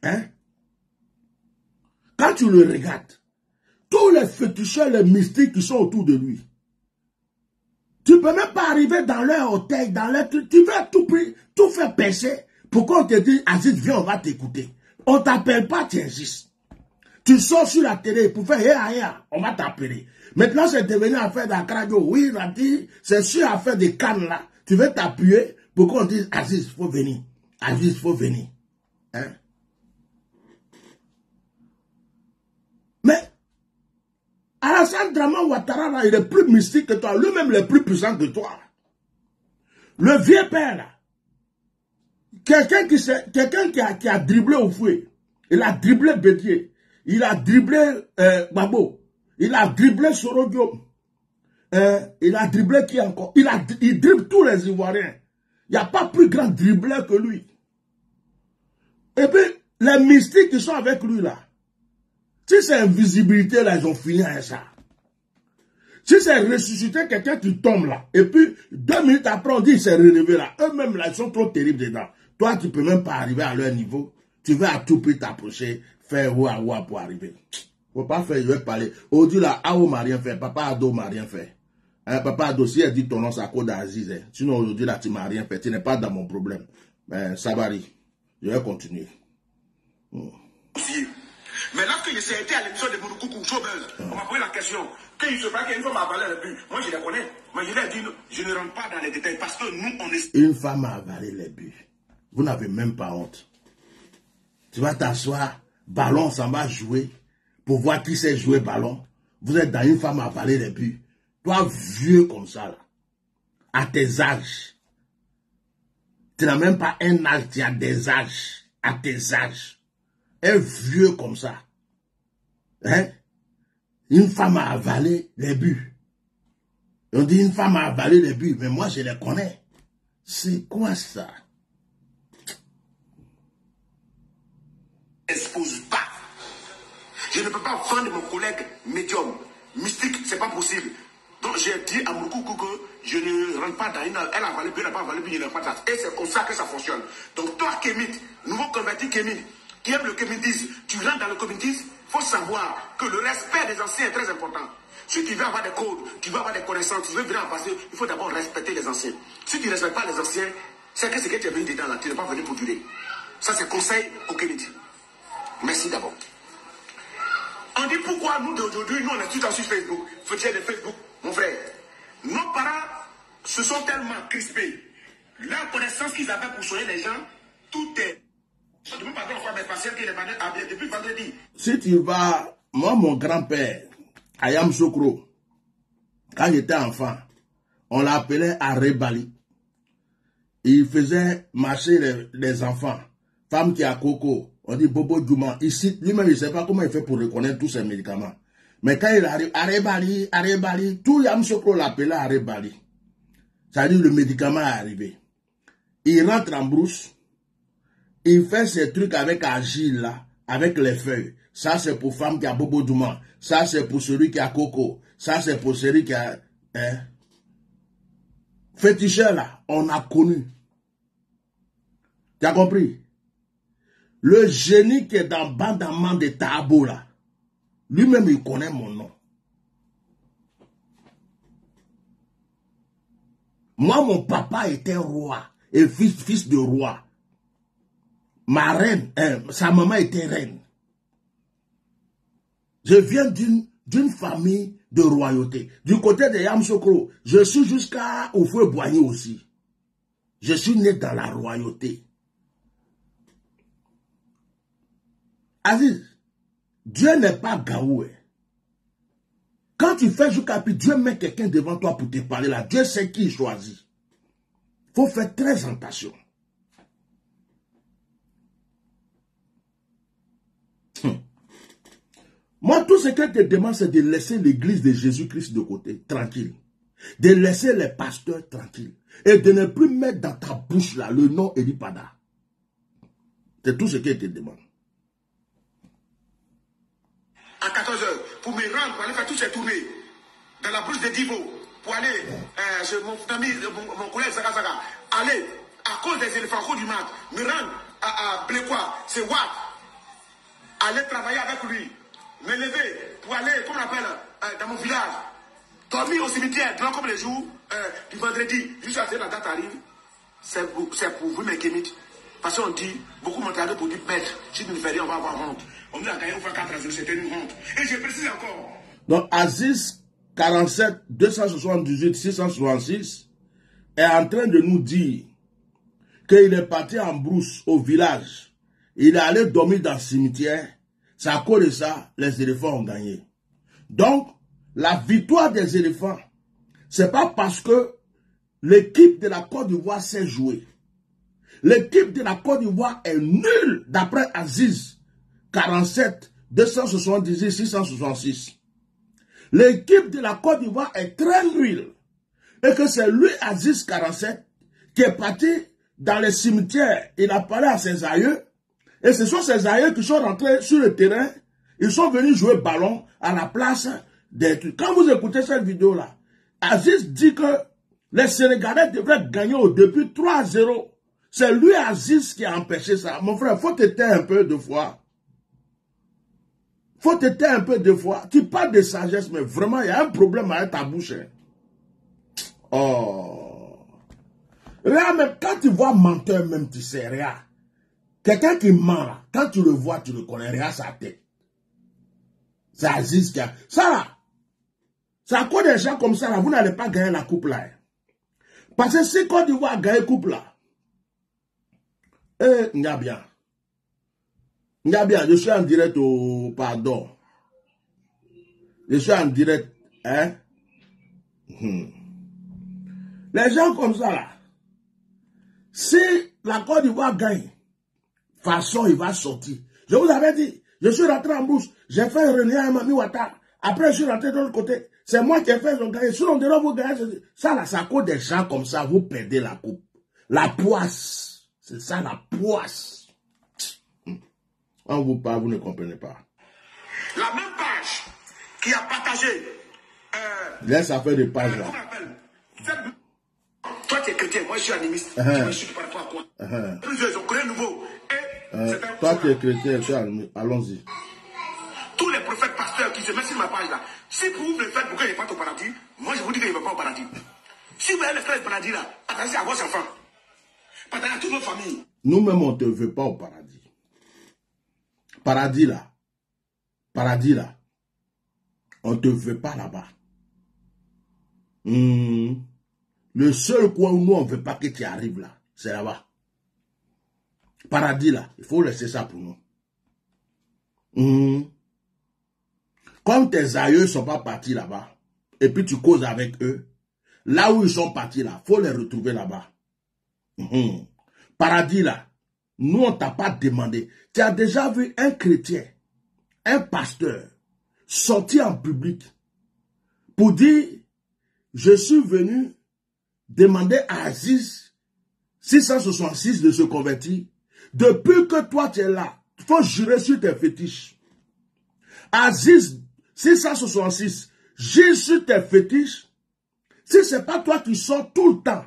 hein, quand tu le regardes, tous les féticheurs, les mystiques qui sont autour de lui, tu ne peux même pas arriver dans leur hôtel, dans leur... Tu veux tout faire percer pour qu'on te dise, Aziz, viens, on va t'écouter. On ne t'appelle pas, tu existes. Tu sors sur la télé pour faire on va t'appeler. Maintenant, c'est devenu affaire d'Akradio. Oui, il a dit, c'est sur affaire des cannes là. Tu veux t'appuyer pour qu'on dise, Aziz, il faut venir. Aziz, il faut venir. Hein? Mais, Alassane Draman Ouattara, là, il est plus mystique que toi. Lui-même, il est plus puissant que toi. Le vieux père, là. Quelqu'un qui a dribblé au fouet. Il a dribblé Bédier. Il a dribblé Babo. Il a dribblé Sorodio. Il a dribblé qui encore? Il dribble tous les Ivoiriens. Il n'y a pas plus grand dribbleur que lui. Et puis, les mystiques qui sont avec lui là, si c'est invisibilité là, ils ont fini avec ça. Si c'est ressusciter quelqu'un qui tombe là, et puis 2 minutes après on dit il s'est relevé là, eux-mêmes là, ils sont trop terribles dedans. Toi, tu ne peux même pas arriver à leur niveau. Tu veux à tout prix t'approcher, faire ouah pour arriver. Faut pas faire, je vais parler. Aujourd'hui là, Ao m'a rien fait, Papa Ado m'a rien fait. Hein, Papa Ado, si elle dit ton nom, c'est à cause d'Aziz. Hein. Sinon aujourd'hui là, tu m'as rien fait, tu n'es pas dans mon problème. Mais ça varie. Je vais continuer. Mais lorsque j'ai été à l'émission de Mounoukou Showbuzz, on m'a posé la question. Quand il se passe qu'une femme a avalé les buts, moi je les connais. Mais je lui ai dit, je ne rentre pas dans les détails parce que nous, on est... Une femme a avalé les buts. Vous n'avez même pas honte. Tu vas t'asseoir, ballon, ça va jouer, pour voir qui sait jouer ballon. Vous êtes dans une femme à avaler les buts. Toi, vieux comme ça, là, à tes âges, tu n'as même pas un âge, tu as des âges, à tes âges. Un vieux comme ça. Hein? Une femme a avalé les buts. On dit une femme a avalé les buts, mais moi je les connais. C'est quoi ça? Expose pas. Je ne peux pas vendre mon collègue médium, mystique, c'est pas possible. Donc j'ai dit à mon coucou que je ne rentre pas dans une... Elle a avalé, puis elle n'a pas avalé, puis je ne rentre pas dans... Et c'est comme ça que ça fonctionne. Donc toi, Kémit, nouveau converti Kémit, qui aime le communisme, tu rentres dans le communisme, il faut savoir que le respect des anciens est très important. Si tu veux avoir des codes, tu veux avoir des connaissances, tu veux venir en passer, il faut d'abord respecter les anciens. Si tu ne respectes pas les anciens, c'est que ce que tu es venu dedans là, tu n'es pas venu pour durer. Ça c'est conseil au Kémit. Merci d'abord. On dit pourquoi nous d'aujourd'hui, nous on est tout le temps sur Facebook. Faut dire de Facebook, mon frère. Nos parents se sont tellement crispés. La connaissance qu'ils avaient pour soigner les gens, tout est... Si tu vas, moi mon grand-père, Ayam Sokro, quand j'étais enfant, on l'appelait Arébali. Il faisait marcher les enfants. Femme qui a coco, on dit Bobo Djouma. Ici, lui-même, il ne sait pas comment il fait pour reconnaître tous ces médicaments. Mais quand il arrive, Arébali, tout Yam Sokro l'appelait Arébali. Ça dit le médicament est arrivé. Il rentre en brousse. Il fait ces trucs avec argile là, avec les feuilles. Ça c'est pour femme qui a Bobo Djouma. Ça c'est pour celui qui a coco. Ça c'est pour celui qui a... Hein? Féticheur là, on a connu. Tu as compris? Le génie qui est dans Bandamant de Tabo là, lui-même il connaît mon nom. Moi, mon papa était roi et fils de roi. Ma reine, sa maman était reine. Je viens d'une famille de royauté. Du côté de Yamsokro, je suis jusqu'à Oufoué-Boigny aussi. Je suis né dans la royauté. Aziz, Dieu n'est pas gaoué. Quand tu fais jusqu'à puis Dieu met quelqu'un devant toi pour te parler là, Dieu sait qui il choisit. Il faut faire très attention. Moi, tout ce que je te demande, c'est de laisser l'église de Jésus-Christ de côté, tranquille. De laisser les pasteurs tranquilles. Et de ne plus mettre dans ta bouche là le nom Elipada. C'est tout ce que je te demande. À 14 h, pour me rendre, pour aller faire toutes ces tournées, dans la brousse de Divo, pour aller chez mon ami, mon collègue Zaga, aller, à cause des éléphants, à cause du mat, me rendre à Bléquois, c'est Watt, aller travailler avec lui, me lever pour aller, comme on appelle, dans mon village, dormir au cimetière, durant comme les jours du vendredi, jusqu'à ce que la date arrive, c'est pour vous, mes kémites. Parce qu'on dit, beaucoup m'ont regardé pour dire, maître, si tu ne fais rien, on va avoir honte. On dit, à gagner, on va 4 ans, c'était une honte. Et je précise encore. Donc, Aziz 47, 278, 666 est en train de nous dire qu'il est parti en brousse au village. Il est allé dormir dans le cimetière. C'est à cause de ça, les éléphants ont gagné. Donc, la victoire des éléphants, c'est pas parce que l'équipe de la Côte d'Ivoire sait jouer. L'équipe de la Côte d'Ivoire est nulle, d'après Aziz 47, 278, 666. L'équipe de la Côte d'Ivoire est très nulle. Et que c'est lui, Aziz 47, qui est parti dans les cimetières. Il a parlé à ses aïeux. Et ce sont ses aïeux qui sont rentrés sur le terrain. Ils sont venus jouer ballon à la place des trucs. Quand vous écoutez cette vidéo-là, Aziz dit que les Sénégalais devraient gagner au début 3-0. C'est lui, Aziz, qui a empêché ça. Mon frère, faut te taire un peu de fois. Faut te taire un peu de fois. Tu parles de sagesse, mais vraiment, il y a un problème avec ta bouche. Oh. Regarde, même quand tu vois menteur, même tu sais, regarde. Quelqu'un qui ment là, quand tu le vois, tu le connais, regarde sa tête. C'est Aziz qui a... Ça là, c'est à cause des gens comme ça là, vous n'allez pas gagner la coupe là. Parce que si Côte d'Ivoire a gagné la coupe là, Ngabia, je suis en direct au pardon. Je suis en direct, hein? Les gens comme ça là, si la Côte d'Ivoire gagne, façon il va sortir. Je vous avais dit, je suis rentré en brousse, j'ai fait René à Mami Ouattara, après je suis rentré de l'autre côté, c'est moi qui ai fait le gagner. Sinon, de là vous gagnez, ça là, c'est à cause des gens comme ça, vous perdez la coupe. La poisse, c'est ça la poisse. On vous parle, vous ne comprenez pas. La même page qui a partagé. Laisse ça faire des pages là. Toi tu es chrétien, moi je suis animiste. Je suis par rapport à quoi? Plusieurs, on connaît nouveau. Toi tu es chrétien, je suis animiste. Allons-y. Tous les prophètes pasteurs qui se mettent sur ma page là, si pour vous le faites pour qu'il ne pas au paradis, moi je vous dis qu'il ne va pas au paradis. Si vous allez faire le paradis là, partagez à vos enfants. Partagez à toute votre famille. Nous-mêmes, on ne te veut pas au paradis. Paradis là, on ne te veut pas là-bas. Le seul coin où nous on ne veut pas que tu arrives là, c'est là-bas. Paradis là, il faut laisser ça pour nous. Comme tes aïeux ne sont pas partis là-bas, et puis tu causes avec eux, là où ils sont partis là, il faut les retrouver là-bas. Paradis là, nous on t'a pas demandé. Tu as déjà vu un chrétien, un pasteur, sortir en public pour dire, je suis venu demander à Aziz 666 de se convertir. Depuis que toi tu es là, il faut jurer sur tes fétiches. Aziz 666, jure sur tes fétiches. Si ce n'est pas toi qui sors tout le temps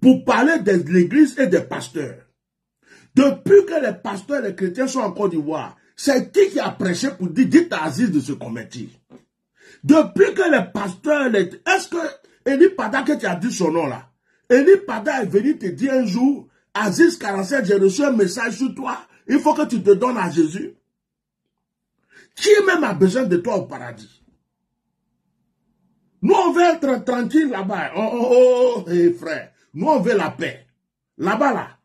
pour parler de l'église et des pasteurs. Depuis que les pasteurs et les chrétiens sont en Côte d'Ivoire, c'est qui a prêché pour dire, dites à Aziz de se convertir. Depuis que les pasteurs, est-ce que Elipada que tu as dit son nom là, Eli Pada est venu te dire un jour, Aziz 47, j'ai reçu un message sur toi. Il faut que tu te donnes à Jésus. Qui même a besoin de toi au paradis? Nous, on veut être tranquille là-bas. Oh, frère. Nous, on veut la paix. Là-bas, là.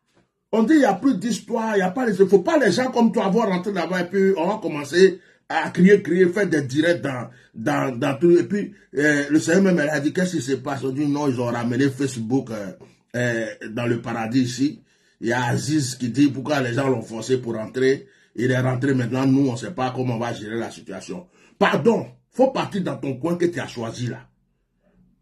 On dit, il n'y a plus d'histoire, il n'y a pas il ne faut pas les gens comme toi avoir rentré là-bas et puis on va commencer à crier, faire des directs dans tout. Et puis, le Seigneur même, elle a dit, qu'est-ce qui se passe? On dit, non, ils ont ramené Facebook dans le paradis ici. Il y a Aziz qui dit, pourquoi les gens l'ont forcé pour rentrer? Il est rentré maintenant, nous, on ne sait pas comment on va gérer la situation. Pardon, faut partir dans ton coin que tu as choisi là.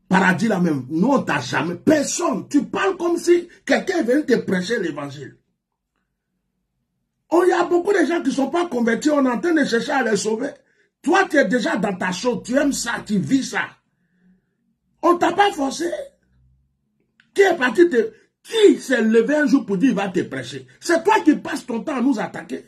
Paradis là même, nous on t'a jamais, personne, tu parles comme si quelqu'un est venu te prêcher l'évangile. Il y a beaucoup de gens qui ne sont pas convertis, on est en train de chercher à les sauver. Toi tu es déjà dans ta chose, tu aimes ça, tu vis ça. On ne t'a pas forcé. Qui est parti qui s'est levé un jour pour dire il va te prêcher? C'est toi qui passes ton temps à nous attaquer.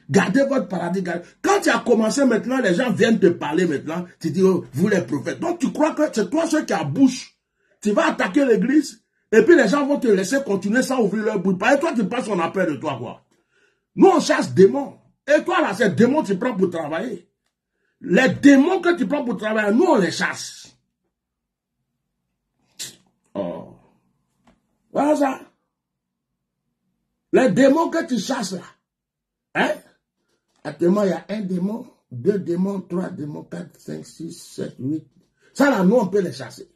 Gardez votre paradis. Quand tu as commencé maintenant, les gens viennent te parler maintenant. Tu dis, oh, vous les prophètes. Donc tu crois que c'est toi ceux qui a bouche. Tu vas attaquer l'église. Et puis les gens vont te laisser continuer sans ouvrir leur bouche. Et toi, tu passes on appelle de toi quoi. Nous, on chasse démons. Et toi là, c'est démons que tu prends pour travailler. Les démons que tu prends pour travailler, nous, on les chasse. Oh. Voilà ça. Les démons que tu chasses là. Hein? Actuellement, il y a 1 démon, 2 démons, 3 démons, 4, 5, 6, 7, 8. Ça là, nous, on peut les chasser.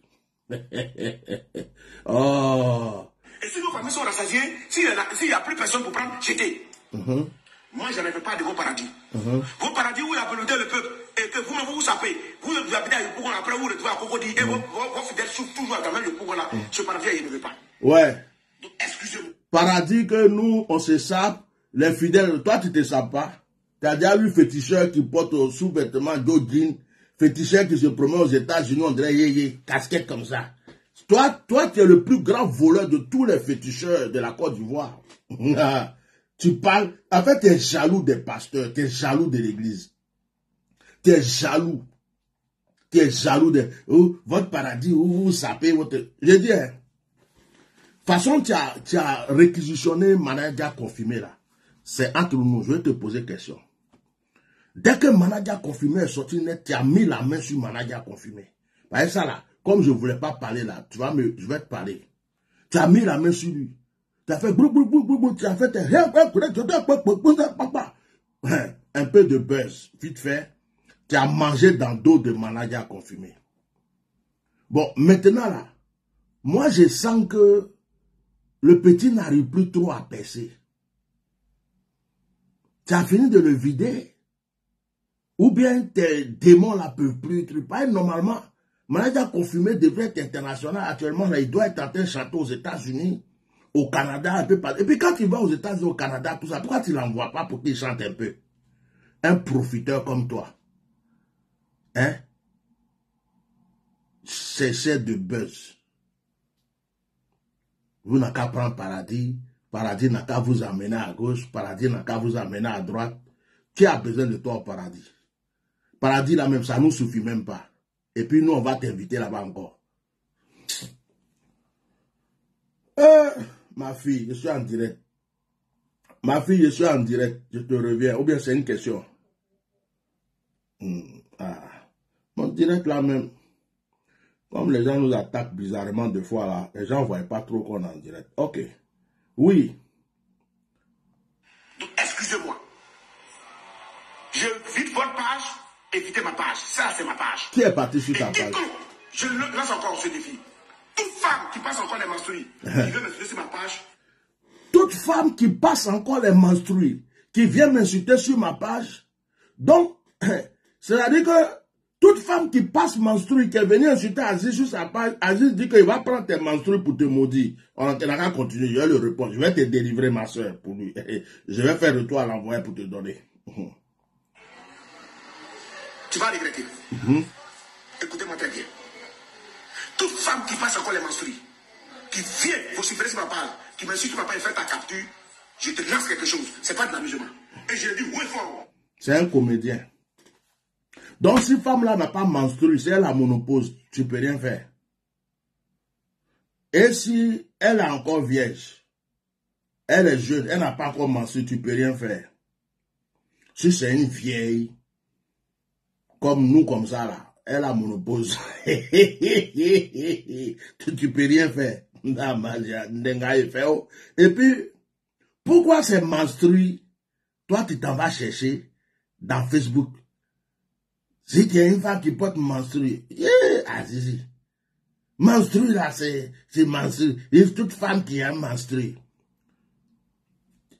Oh. Et si nos familles sont rassasiées, s'il n'y a plus personne pour prendre, jetez. Moi, je ne veux pas de vos paradis. Vos paradis où il y a volonté le peuple, et que vous-même vous sapez, vous habitez à Yopougon, après vous retrouvez à Cocody, et vos fidèles souffrent toujours dans le Yopougon là. Ce paradis, il ne veut pas. Ouais. Donc, excusez-moi. Paradis que nous, on se sape, les fidèles, toi, tu ne te sapes pas. Tu as déjà vu féticheur qui porte sous-vêtements d'Odine, féticheur qui se promène aux États-Unis, on dirait yé, casquette comme ça. Toi, tu es le plus grand voleur de tous les féticheurs de la Côte d'Ivoire. Tu parles, en fait, tu es jaloux des pasteurs, tu es jaloux de l'église. Tu es jaloux. Tu es jaloux de votre paradis, où vous sapez votre... Je dis, hein, de toute façon, tu as réquisitionné manager confirmé là. C'est entre nous, je vais te poser une question. Dès que manager confirmé est sorti net, tu as mis la main sur manager confirmé. Par ça là, comme je ne voulais pas parler là, je vais te parler. Tu as mis la main sur lui. Tu as fait tu as fait un peu de buzz, vite fait. Tu as mangé dans le dos de manager confirmé. Bon, maintenant là, moi je sens que le petit n'arrive plus trop à percer. Tu as fini de le vider. Ou bien tes démons là peuvent plus. Normalement, manager confirmé devrait être international. Actuellement, là, il doit être en train de chanter aux États-Unis, au Canada, un peu partout. Et puis quand il va aux États-Unis, au Canada, tout ça, pourquoi tu ne l'envoies pas pour qu'il chante un peu? Un profiteur comme toi. Hein? Cessez de buzz. Vous n'avez qu'à prendre paradis. Paradis n'a qu'à vous amener à gauche. Paradis n'a qu'à vous amener à droite. Qui a besoin de toi au paradis? Paradis là même, ça ne nous suffit même pas. Et puis nous, on va t'inviter là-bas encore. Ma fille, je suis en direct. Ma fille, je suis en direct. Je te reviens. Ou bien c'est une question. Mon direct là même. Comme les gens nous attaquent bizarrement deux fois là, les gens ne voient pas trop qu'on est en direct. Ok. Oui. Donc, excusez-moi. Je vide votre page, évitez ma page. Ça, c'est ma page. Qui est parti sur ta page? Je lance encore ce défi. Toute femme qui passe encore les menstrues, qui veut m'insulter sur ma page. Toute femme qui passe encore les menstrues, qui vient m'insulter sur ma page. Donc, c'est-à-dire que toute femme qui passe menstrue, qui est venue insulter Aziz sur sa page, Aziz dit qu'il va prendre tes menstrues pour te maudire. On n'a qu'à continuer, je vais le répondre. Je vais te délivrer ma soeur pour lui. Je vais faire de toi à l'envoyer pour te donner. Tu vas regretter. Écoutez-moi très bien. Toute femme qui passe encore les menstrues, qui vient vociférer sur ma page, qui m'insulte sur ma page et fait ta capture, je te lance quelque chose. C'est pas de l'amusement. Et je le dis oui fort. C'est un comédien. Donc, si femme-là n'a pas menstrué, si elle a monopause, tu ne peux rien faire. Et si elle est encore vierge, elle est jeune, elle n'a pas encore menstrué, tu ne peux rien faire. Si c'est une vieille, comme nous, comme ça, là, elle a monopause. Tu ne peux rien faire. Et puis, pourquoi c'est menstrué? Toi, tu t'en vas chercher dans Facebook. Si tu as une femme qui porte menstrué, Azizi. Menstrué, là, c'est menstrué. Il y a toute femme qui a menstrué.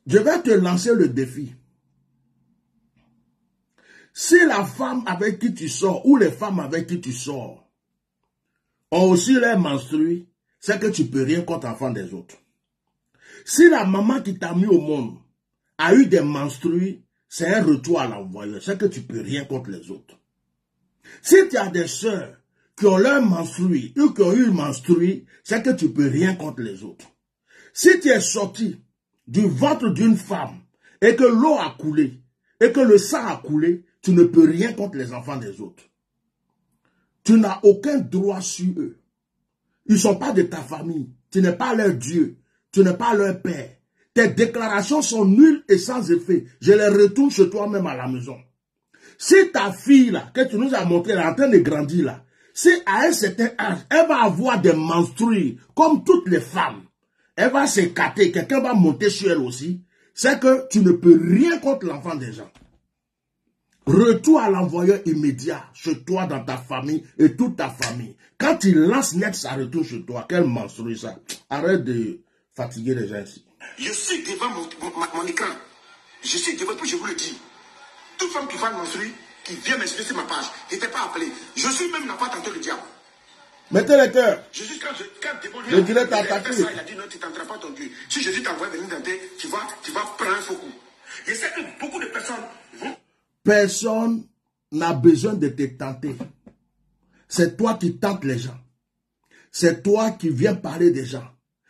Je vais te lancer le défi. Si la femme avec qui tu sors, ou les femmes avec qui tu sors, ont aussi leur menstrué, c'est que tu ne peux rien contre l'enfant des autres. Si la maman qui t'a mis au monde a eu des menstrues, c'est un retour à l'envoyeur. C'est que tu ne peux rien contre les autres. Si tu as des sœurs qui ont leur menstrué ou qui ont eu menstrué, c'est que tu ne peux rien contre les autres. Si tu es sorti du ventre d'une femme et que l'eau a coulé et que le sang a coulé, tu ne peux rien contre les enfants des autres. Tu n'as aucun droit sur eux. Ils ne sont pas de ta famille. Tu n'es pas leur Dieu. Tu n'es pas leur père. Tes déclarations sont nulles et sans effet. Je les retourne chez toi-même à la maison. Si ta fille, là, que tu nous as montré, elle est en train de grandir, là, si à un certain âge, elle va avoir des menstrues, comme toutes les femmes, elle va s'écarter, quelqu'un va monter sur elle aussi, c'est que tu ne peux rien contre l'enfant des gens. Retour à l'envoyeur immédiat chez toi, dans ta famille et toute ta famille. Quand il lance net, ça retourne chez toi. Quel menstrué ça. Arrête de fatiguer les gens ici. Je suis devant mon écran. Je suis devant, puis je vous le dis. Toute femme qui va menstruer, qui vient m'insulter sur ma page, je n'étais pas appelé. Je suis même n'a pas tenté le diable. Mettez les cœurs. Jésus, quand je dirais t'attaquer. Il a dit non, tu n'entends pas ton Dieu. Si Jésus t'envoie venir dans tes, tu vas prendre un faux coup. Je sais que beaucoup de personnes vont... Personne n'a besoin de te tenter. C'est toi qui tentes les gens. C'est toi qui viens parler des gens.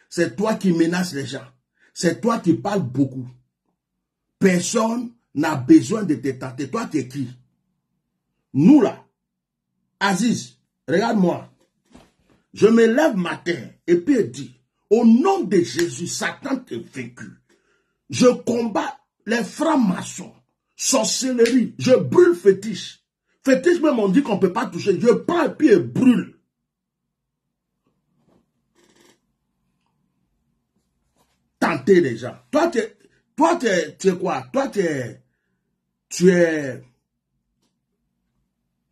C'est toi qui menaces les gens. C'est toi qui parles beaucoup. Personne n'a besoin de te tenter. Toi, tu es qui? Nous là, Aziz, regarde-moi. Je me lève matin et puis il dit, au nom de Jésus, Satan est vaincu. Je combats les francs-maçons. Sorcellerie, je brûle fétiche. Fétiche même on dit qu'on ne peut pas toucher. Je prends et puis je brûle. Tenter les gens. Toi, tu es quoi? Toi, tu es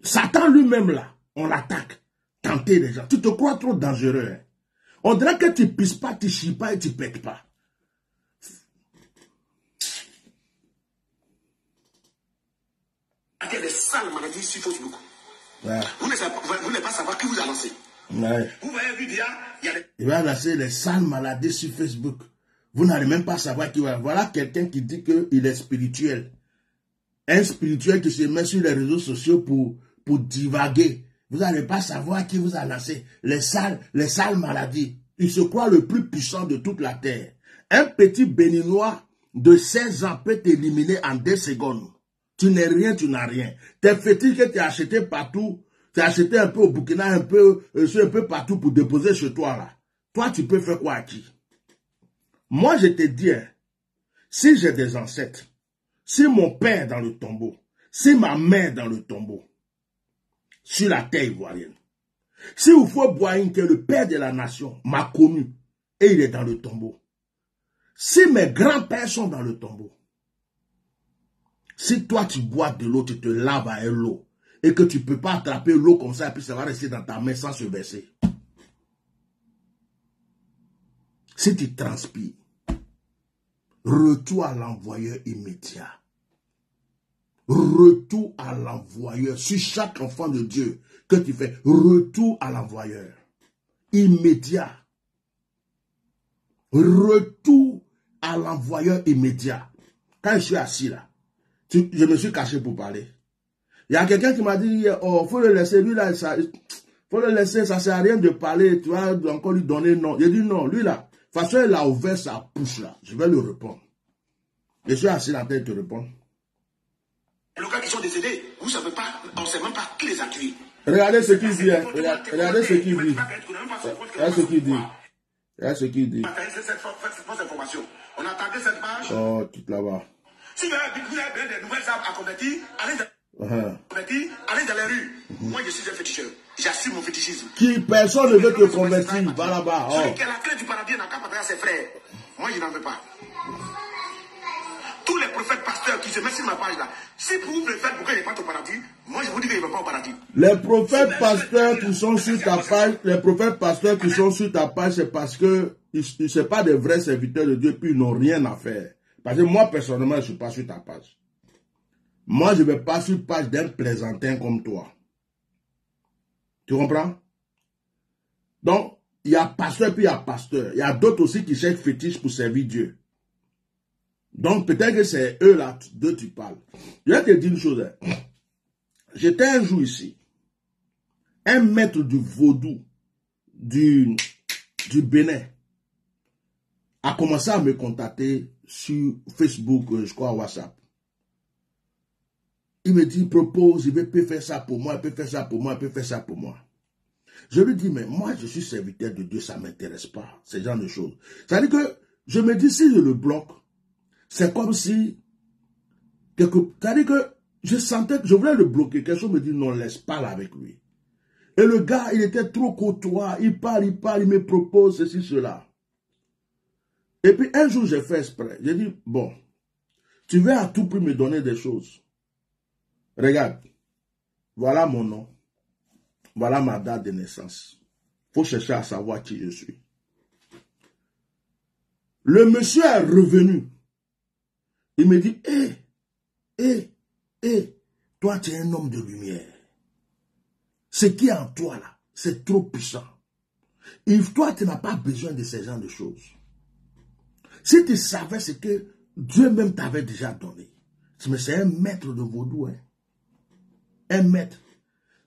Satan lui-même là. On l'attaque. Tenter les gens. Tu te crois trop dangereux. Hein? On dirait que tu pisses pas, tu chies pas et tu pètes pas. Il y a des sales maladies sur Facebook. Ouais. Vous n'allez pas savoir qui vous a lancé. Ouais. Vous voyez, il y a des... Il va lancer les sales maladies sur Facebook. Vous n'allez même pas savoir qui va. Voilà quelqu'un qui dit qu'il est spirituel. Un spirituel qui se met sur les réseaux sociaux pour divaguer. Vous n'allez pas savoir qui vous a lancé. Les sales maladies. Il se croit le plus puissant de toute la terre. Un petit béninois de 16 ans peut t'éliminer en 2 secondes. Tu n'es rien, tu n'as rien. Tes fétiches que tu as achetés partout, tu as acheté un peu au Burkina, un peu partout pour déposer chez toi là. Toi, tu peux faire quoi à qui? Moi, je te dis, hein, si j'ai des ancêtres, si mon père est dans le tombeau, si ma mère est dans le tombeau, sur la terre ivoirienne, si Oufo Boahin, qui est le père de la nation, m'a connu et il est dans le tombeau, si mes grands-pères sont dans le tombeau, si toi tu bois de l'eau, tu te laves à l'eau, et que tu ne peux pas attraper l'eau comme ça, et puis ça va rester dans ta main sans se verser. Si tu transpires, retour à l'envoyeur immédiat. Retour à l'envoyeur. Sur chaque enfant de Dieu que tu fais, retour à l'envoyeur. Immédiat. Retour à l'envoyeur immédiat. Quand je suis assis là, je me suis caché pour parler. Il y a quelqu'un qui m'a dit, oh, faut le laisser, lui là, faut le laisser, ça sert à rien de parler, tu vas encore lui donner non. J'ai dit non, lui là, de toute façon, il a ouvert sa bouche là, je vais lui répondre. Je suis assis là, de te répondre. Les locaux qui sont décédés, vous ne savez pas, on ne sait même pas qui les a tués. Regardez ce qu'il dit, hein. Regardez ce qu'il dit. Regardez ce qu'il dit. C'est ce qu'il dit. Cette fausse information. On attendait cette page. Oh, tout là-bas. Si vous avez des nouvelles âmes à convertir, allez dans les rues. Moi, je suis un féticheur. J'assume mon fétichisme. Qui personne ne veut te convertir. Va là-bas. Celui qui a la clé du paradis n'a qu'à parler à ses frères. Moi, je n'en veux pas. Tous les prophètes pasteurs qui se mettent sur ma page là, si vous le faites pour qu'ils ne partent au paradis, moi je vous dis qu'ils ne vont pas au paradis. Les prophètes pasteurs qui sont sur ta page, c'est parce que ce ne sont pas des vrais serviteurs de Dieu, puis ils n'ont rien à faire. Parce que moi, personnellement, je ne suis pas sur ta page. Moi, je ne vais pas sur la page d'un plaisantin comme toi. Tu comprends? Donc, il y a pasteur, puis il y a pasteur. Il y a d'autres aussi qui cherchent fétiche pour servir Dieu. Donc, peut-être que c'est eux là dont tu parles. Je vais te dire une chose. J'étais un jour ici. Un maître du vaudou du Bénin a commencé à me contacter sur Facebook, je crois, WhatsApp. Il me dit, il propose, il peut faire ça pour moi, il peut faire ça pour moi, il peut faire ça pour moi. Je lui dis, mais moi, je suis serviteur de Dieu, ça ne m'intéresse pas, ce genre de choses. C'est-à-dire que je me dis, si je le bloque, c'est comme si, c'est-à-dire que je sentais que je voulais le bloquer. Quelque chose me dit, non, laisse pas avec lui. Et le gars, il était trop courtois, il parle, il me propose ceci, cela. Et puis un jour, j'ai fait exprès. J'ai dit, bon, tu veux à tout prix me donner des choses. Regarde, voilà mon nom, voilà ma date de naissance. Il faut chercher à savoir qui je suis. Le monsieur est revenu. Il me dit, toi tu es un homme de lumière. Ce qui est en toi là, c'est trop puissant. Et toi tu n'as pas besoin de ce genre de choses. Si tu savais ce que Dieu même t'avait déjà donné. Mais c'est un maître de vaudou. Hein. Un maître.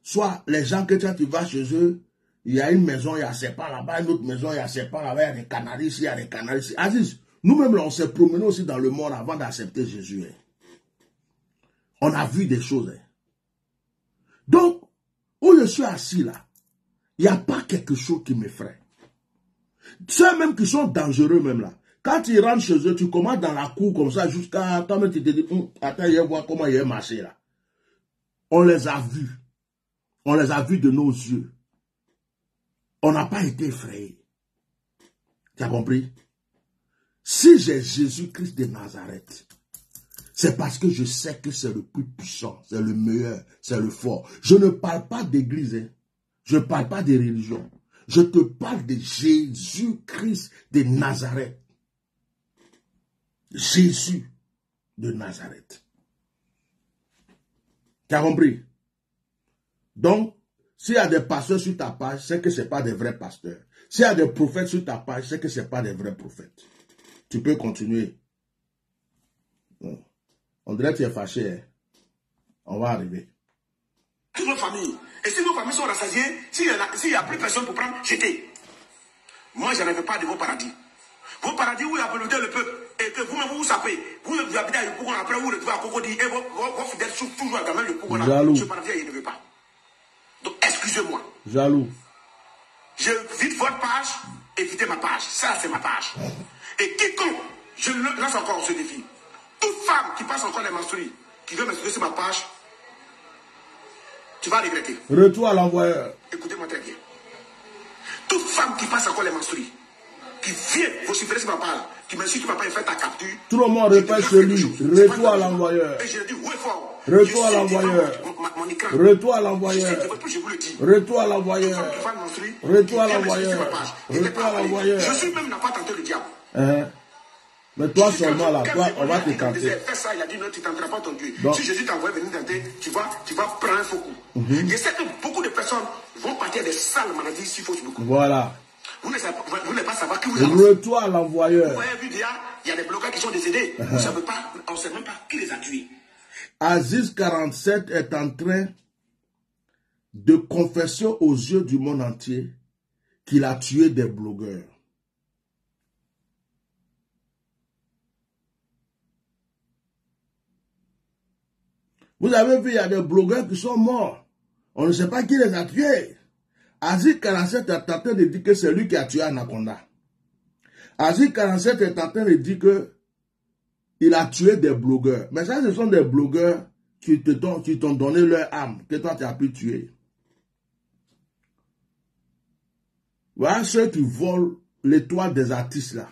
Soit les gens que tu vas chez eux, il y a une maison, il y a serpent là-bas, une autre maison, il y a serpent là-bas, il y a des canaris ici, il y a des canaris ici. Aziz, nous-mêmes, on s'est promenés aussi dans le monde avant d'accepter Jésus. Hein. On a vu des choses. Hein. Donc, où je suis assis là, il n'y a pas quelque chose qui m'effraie. Ceux-mêmes qui sont dangereux même là, quand tu rentres chez eux, tu commences dans la cour comme ça jusqu'à toi-même tu te dis, attends, je vais voir comment il est marché là. On les a vus. On les a vus de nos yeux. On n'a pas été effrayés. Tu as compris? Si j'ai Jésus-Christ de Nazareth, c'est parce que je sais que c'est le plus puissant, c'est le meilleur, c'est le fort. Je ne parle pas d'église, hein. Je ne parle pas de religion. Je te parle de Jésus-Christ de Nazareth. Jésus de Nazareth. Tu as compris? Donc, s'il y a des pasteurs sur ta page, c'est que ce n'est pas des vrais pasteurs. S'il y a des prophètes sur ta page, c'est que ce n'est pas des vrais prophètes. Tu peux continuer. Bon. On dirait que tu es fâché. Hein? On va arriver. Toutes nos familles. Et si vos familles sont rassasiées, s'il n'y a plus personne pour prendre, jetez. Moi, je n'arrive pas de vos paradis. Vos paradis où il y a volonté le peuple. Et que vous-même vous sapez. Vous habitez à Yopougon, après vous retrouvez à Cocody. Et vos fidèles sont toujours à Gamel Yopougon. Ce paradis, il ne veut pas. Donc, excusez-moi. Jaloux. Je vide votre page, évitez ma page. Ça, c'est ma page. Et quiconque, je lance encore ce défi. Toute femme qui passe encore les menstrues, qui veut menstruer sur ma page, tu vas regretter. Retour à l'envoyeur. Écoutez-moi très bien. Toute femme qui passe encore les menstrues, qui vient vociférer sur ma page, qui m'insulte, qui ne va pas faire ta capture. Tout le monde répète sur lui. Retour à l'envoyeur. Et je le dis haut et fort. Retour à l'envoyeur. Retour à l'envoyeur. Retour à l'envoyeur. Retour à l'envoyeur. Retour à l'envoyeur. Je suis même n'a pas tenté le diable. Mais toi seulement là, toi, on va te tenter. Fais ça, il a dit non, tu ne tenteras pas ton Dieu. Si Jésus t'envoie venir tenter, tu vas prendre un faux coup. Je sais que beaucoup de personnes vont partir des sales maladies sur Facebook. Voilà. Vous n'allez pas savoir qui vous êtes. Retour à l'envoyeur. Vous avez vu déjà, il y a des bloqueurs qui sont décédés. On ne sait même pas qui les a tués. Aziz 47 est en train de confesser aux yeux du monde entier qu'il a tué des blogueurs. Vous avez vu, il y a des blogueurs qui sont morts. On ne sait pas qui les a tués. Aziz 47 est en train de dire que c'est lui qui a tué Anaconda. Aziz 47 est en train de dire que il a tué des blogueurs. Mais ça, ce sont des blogueurs qui t'ont donné leur âme, que toi, tu as pu tuer. Voilà ceux qui volent l'étoile des artistes, là.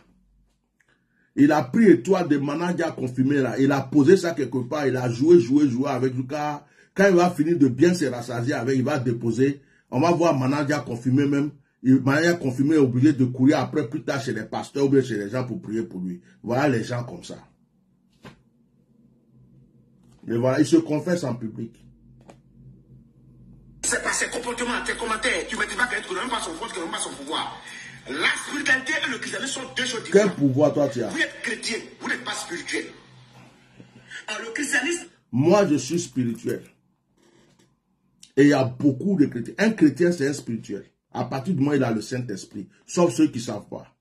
Il a pris l'étoile des managers confirmés, là. Il a posé ça quelque part. Il a joué avec Lucas. Quand il va finir de bien se rassasier avec, il va déposer. On va voir manager confirmé même. Le manager confirmé est obligé de courir après plus tard chez les pasteurs ou bien chez les gens pour prier pour lui. Voilà les gens comme ça. Et voilà, il se confesse en public. C'est pas ses comportements, tes commentaires. Tu ne dis pas qu'il n'a même pas son force, qu'il n'a même pas son pouvoir. La spiritualité et le christianisme sont deux choses différentes. Quel pouvoir toi tu as? Vous êtes chrétien, vous n'êtes pas spirituel. Alors, le christianisme... Moi, je suis spirituel. Et il y a beaucoup de chrétiens. Un chrétien, c'est un spirituel. À partir du moment où il a le Saint-Esprit. Sauf ceux qui ne savent pas.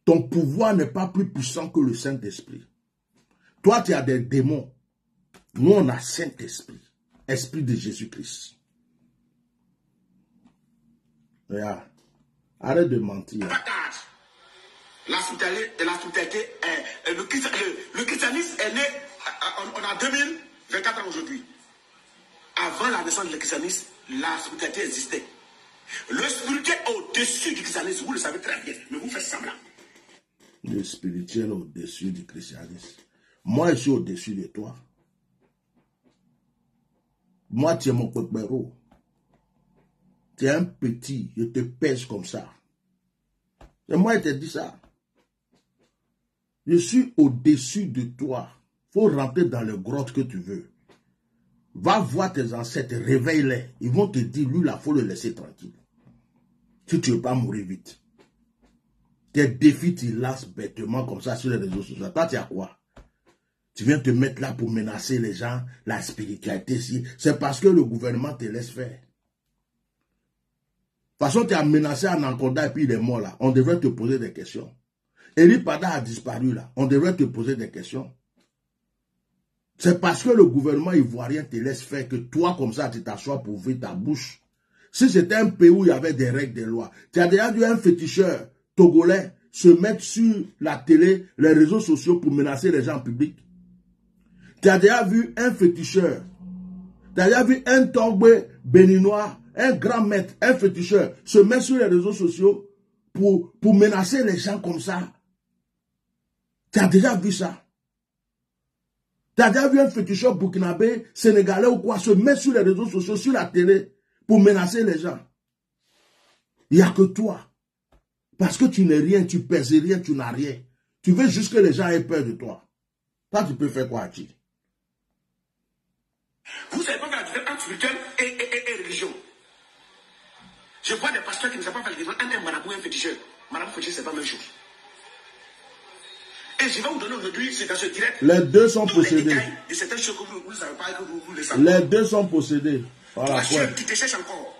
Ton pouvoir n'est pas plus puissant que le Saint-Esprit. Toi, tu as des démons. Nous, on a Saint-Esprit. Esprit de Jésus-Christ. Regarde. Arrête de mentir. La spiritualité, le christianisme est né, on a 2024 ans aujourd'hui. Avant la naissance du christianisme, la spiritualité existait. Le spirituel est au-dessus du christianisme, vous le savez très bien, mais vous faites semblant. Le spirituel au-dessus du christianisme. Moi, je suis au-dessus de toi. Moi, tu es mon pépéro. Tu es un petit, je te pèse comme ça. Et moi, je te dis ça. Je suis au-dessus de toi. Il faut rentrer dans le grotte que tu veux. Va voir tes ancêtres, réveille-les. Ils vont te dire, lui, là, il faut le laisser tranquille. Si tu ne veux pas mourir vite. Tes défis, tu lasses bêtement comme ça sur les réseaux sociaux. Toi, tu as quoi? Tu viens te mettre là pour menacer les gens, la spiritualité ici. C'est parce que le gouvernement te laisse faire. De toute façon, tu as menacé un Anaconda et puis il est mort là. On devrait te poser des questions. Eli Pada a disparu là. On devrait te poser des questions. C'est parce que le gouvernement ivoirien te laisse faire que toi, comme ça, tu t'assois pour ouvrir ta bouche. Si c'était un pays où il y avait des règles, des lois, tu as déjà vu un féticheur togolais se mettre sur la télé, les réseaux sociaux pour menacer les gens en public. Tu as déjà vu un féticheur, tu as déjà vu un Togbe béninois, un grand maître, un féticheur se mettre sur les réseaux sociaux pour menacer les gens comme ça. Tu as déjà vu ça? Tu as déjà vu un féticheur burkinabé, sénégalais ou quoi, se mettre sur les réseaux sociaux, sur la télé, pour menacer les gens? Il n'y a que toi. Parce que tu n'es rien, tu pèses rien, tu n'as rien. Tu veux juste que les gens aient peur de toi. Toi, tu peux faire quoi, Ati? Vous savez pas faire la différence entre spirituel et religion. Je vois des pasteurs qui ne savent pas faire la différence entre un marabout et un féticheur. Marabout féticheur, c'est pas la même chose. Et je vais vous donner aujourd'hui, c'est dans ce direct. Les deux sont possédés. De certaines choses que vous ne savez pas et que vous le savez. Les deux sont possédés. Voilà. Toi, qui te cherche encore.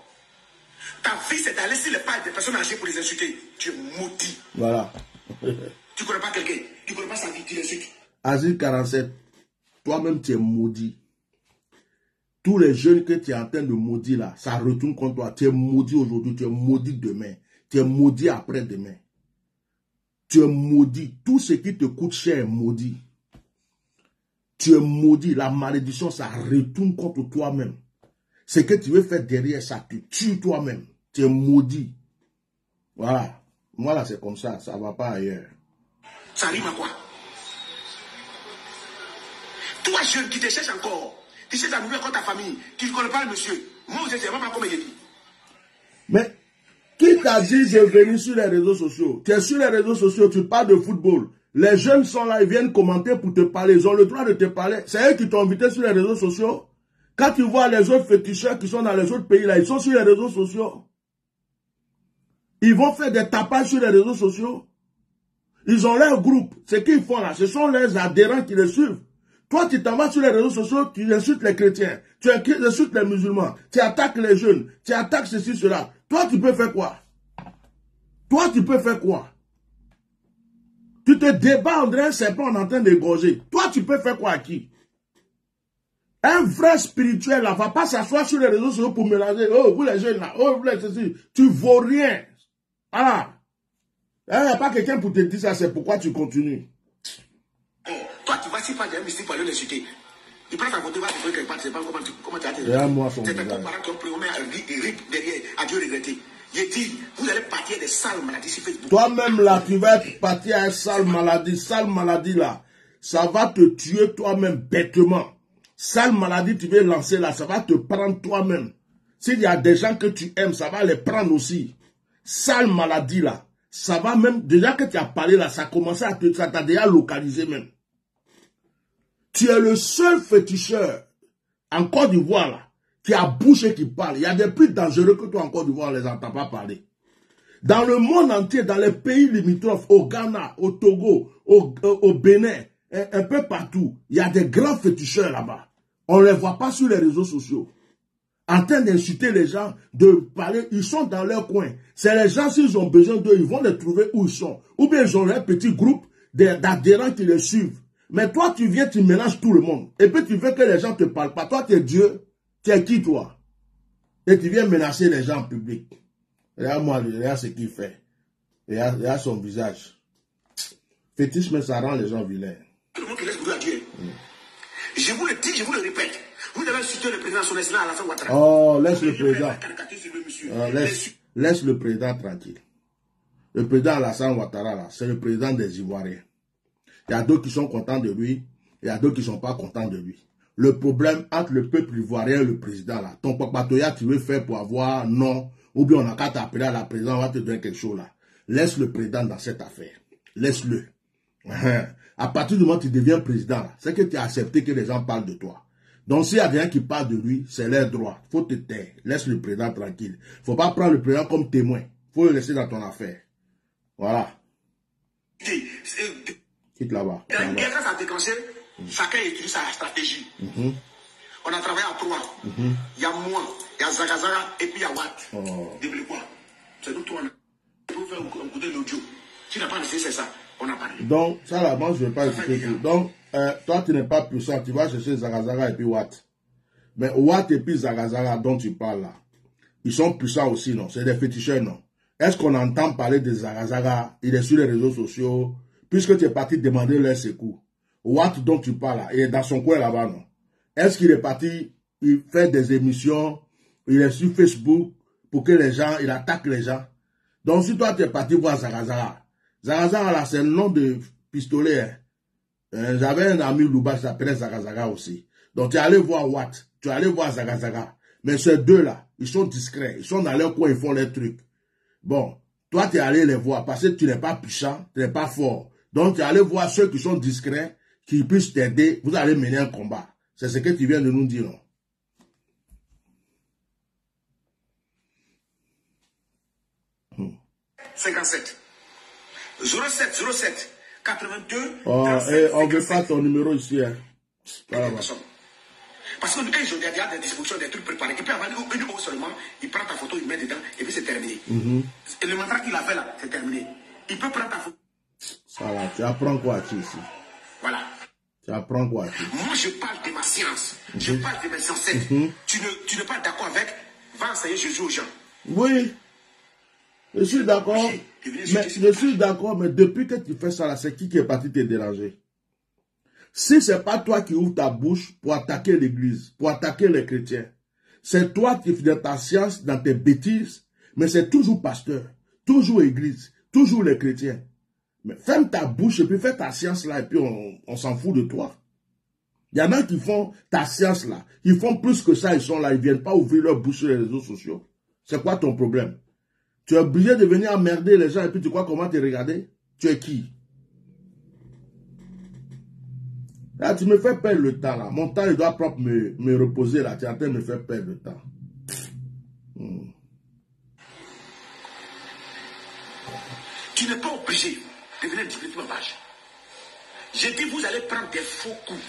Ta vie, c'est d'aller sur les pas des personnes âgées pour les insulter. Tu es maudit. Voilà. Tu ne connais pas quelqu'un. Tu ne connais pas sa vie, tu l'insultes. Aziz 47, toi-même, tu es maudit. Tous les jeunes que tu es en train de maudire là, ça retourne contre toi. Tu es maudit aujourd'hui, tu es maudit demain. Tu es maudit après-demain. Tu es maudit. Tout ce qui te coûte cher est maudit. Tu es maudit. La malédiction, ça retourne contre toi-même. Ce que tu veux faire derrière, ça te tue toi-même. Tu es maudit. Voilà. Moi là, c'est comme ça. Ça ne va pas ailleurs. Ça rime à quoi? Toi, jeune qui te cherche encore, tu cherches à nourrir encore ta famille, qui ne connaît pas le monsieur. Moi, je ne sais pas comment il dit. Mais, qui t'a dit de venir sur les réseaux sociaux? Tu es sur les réseaux sociaux, tu parles de football. Les jeunes sont là, ils viennent commenter pour te parler. Ils ont le droit de te parler. C'est eux qui t'ont invité sur les réseaux sociaux. Quand tu vois les autres féticheurs qui sont dans les autres pays là, ils sont sur les réseaux sociaux. Ils vont faire des tapages sur les réseaux sociaux. Ils ont leur groupe. Ce qu'ils font là, ce sont leurs adhérents qui les suivent. Toi, tu t'en vas sur les réseaux sociaux, tu insultes les chrétiens, tu insultes les musulmans, tu attaques les jeunes, tu attaques ceci, cela. Toi, tu peux faire quoi? Toi, tu peux faire quoi? Tu te débats, on dirait un serpent, on est en train d'égorger. Toi, tu peux faire quoi à qui? Un vrai spirituel, là, va pas s'asseoir sur les réseaux sociaux pour mélanger. Oh, vous les jeunes, là, oh, vous les ceci. Tu vaux rien. Voilà. Il n'y a pas quelqu'un pour te dire ça, c'est pourquoi tu continues. Toi, tu vas s'y faire des mystiques pour aller l'insulter. Il prend ta photo, il va te faire quelque part, tu sais pas comment tu as tes... C'est tes parents qui ont pris, on met un rip derrière, à Dieu regretter. J'ai dit, vous allez partir des sales maladies sur Facebook. Toi-même là, tu vas être parti à une sale maladie là. Ça va te tuer toi-même bêtement. Sale maladie, tu veux lancer là, ça va te prendre toi-même. S'il y a des gens que tu aimes, ça va les prendre aussi. Sale maladie là, ça va même, déjà que tu as parlé là, ça a commencé à te, ça t'a déjà localisé même. Tu es le seul féticheur en Côte d'Ivoire là, qui a bouche et qui parle. Il y a des plus dangereux que toi en Côte d'Ivoire, on ne les entend pas parler. Dans le monde entier, dans les pays limitrophes, au Ghana, au Togo, au Bénin, un peu partout, il y a des grands féticheurs là-bas. On ne les voit pas sur les réseaux sociaux. En train d'insulter les gens, de parler, ils sont dans leur coin. C'est les gens, s'ils ont besoin d'eux, ils vont les trouver où ils sont. Ou bien ils ont un petit groupe d'adhérents qui les suivent. Mais toi, tu viens, tu mélanges tout le monde. Et puis tu veux que les gens ne te parlent pas. Toi, tu es Dieu. Tu es qui, toi? Et tu viens menacer les gens en public. Regarde-moi, regarde ce qu'il fait. Regarde son visage. Fétiche, mais ça rend les gens vilains. Tout le monde qui laisse à Dieu. Je vous le dis, je vous le répète. Vous devez insulter le président son excellence Alassane Ouattara. Oh, laisse le président. Laisse le président tranquille. Le président Alassane Ouattara, là, c'est le président des Ivoiriens. Il y a d'autres qui sont contents de lui, il y a d'autres qui ne sont pas contents de lui. Le problème entre le peuple ivoirien et le président, là, ton papatoya, tu veux faire pour avoir non, ou bien on n'a qu'à t'appeler à la présidence, on va te donner quelque chose là. Laisse le président dans cette affaire. Laisse-le. À partir du moment où tu deviens président, c'est que tu as accepté que les gens parlent de toi. Donc s'il y a des gens qui parlent de lui, c'est leur droit. Il faut te taire. Laisse le président tranquille. Il ne faut pas prendre le président comme témoin. Il faut le laisser dans ton affaire. Voilà. Quitte là-bas. Quand ça a déclenché, chacun utilise sa stratégie. On a travaillé à trois. Il y a moi, il y a Zagazaga et puis il y a Watt. Débile quoi? C'est nous trois. Il faut faire un coup de l'audio. Si tu n'as pas laissé, c'est ça. On a parlé. Donc, ça là, moi je ne vais pas écouter tout. Donc, toi tu n'es pas puissant, tu vas chercher Zagazaga et puis Watt. Mais Watt et puis Zagazaga dont tu parles là, ils sont puissants aussi, non? C'est des féticheurs, non? Est-ce qu'on entend parler de Zagazaga? Il est sur les réseaux sociaux. Puisque tu es parti demander leur secours. Watt dont tu parles là, il est dans son coin là-bas, non? Est-ce qu'il est parti, il fait des émissions, il est sur Facebook pour que les gens, il attaque les gens? Donc si toi tu es parti voir Zagazaga, Zagazaga là c'est le nom de pistolet. J'avais un ami Louba qui s'appelait Zagazaga aussi. Donc tu es allé voir Watt, tu es allé voir Zagazaga. Mais ces deux là, ils sont discrets, ils sont dans leur coin, ils font leurs trucs. Bon, toi tu es allé les voir parce que tu n'es pas puissant, tu n'es pas fort. Donc, tu allez voir ceux qui sont discrets, qui puissent t'aider. Vous allez mener un combat. C'est ce que tu viens de nous dire, non? Hmm. 57. 07 82. Oh, 37, on ne veut pas ton numéro ici. Hein. Voilà. Parce que quand il y a des dispositions, des trucs préparés, il peut avoir une eau seulement, il prend ta photo, il met dedans, et puis c'est terminé. Et le mantra qu'il a fait là, c'est terminé. Il peut prendre ta photo. Voilà, tu apprends quoi ici? Voilà. Tu apprends quoi ici? Moi, je parle de ma science. Je parle de mes ancêtres. Tu n'es pas d'accord avec? Va enseigner Jésus aux gens. Oui. Je suis d'accord. Mais depuis que tu fais ça, là, c'est qui est parti te déranger? Si ce n'est pas toi qui ouvres ta bouche pour attaquer l'église, pour attaquer les chrétiens, c'est toi qui fais ta science dans tes bêtises, mais c'est toujours pasteur, toujours église, toujours les chrétiens. Mais ferme ta bouche et puis fais ta science là et puis on s'en fout de toi. Il y en a qui font ta science là. Ils font plus que ça, ils sont là. Ils ne viennent pas ouvrir leur bouche sur les réseaux sociaux. C'est quoi ton problème? Tu es obligé de venir emmerder les gens et puis tu crois comment te regarder? Tu es qui? Là, tu me fais perdre le temps là. Mon temps, il doit propre me reposer là. Tu es en train de me faire perdre le temps. Tu n'es pas obligé de venir discuter ma page. J'ai dit, vous allez prendre des faux coups,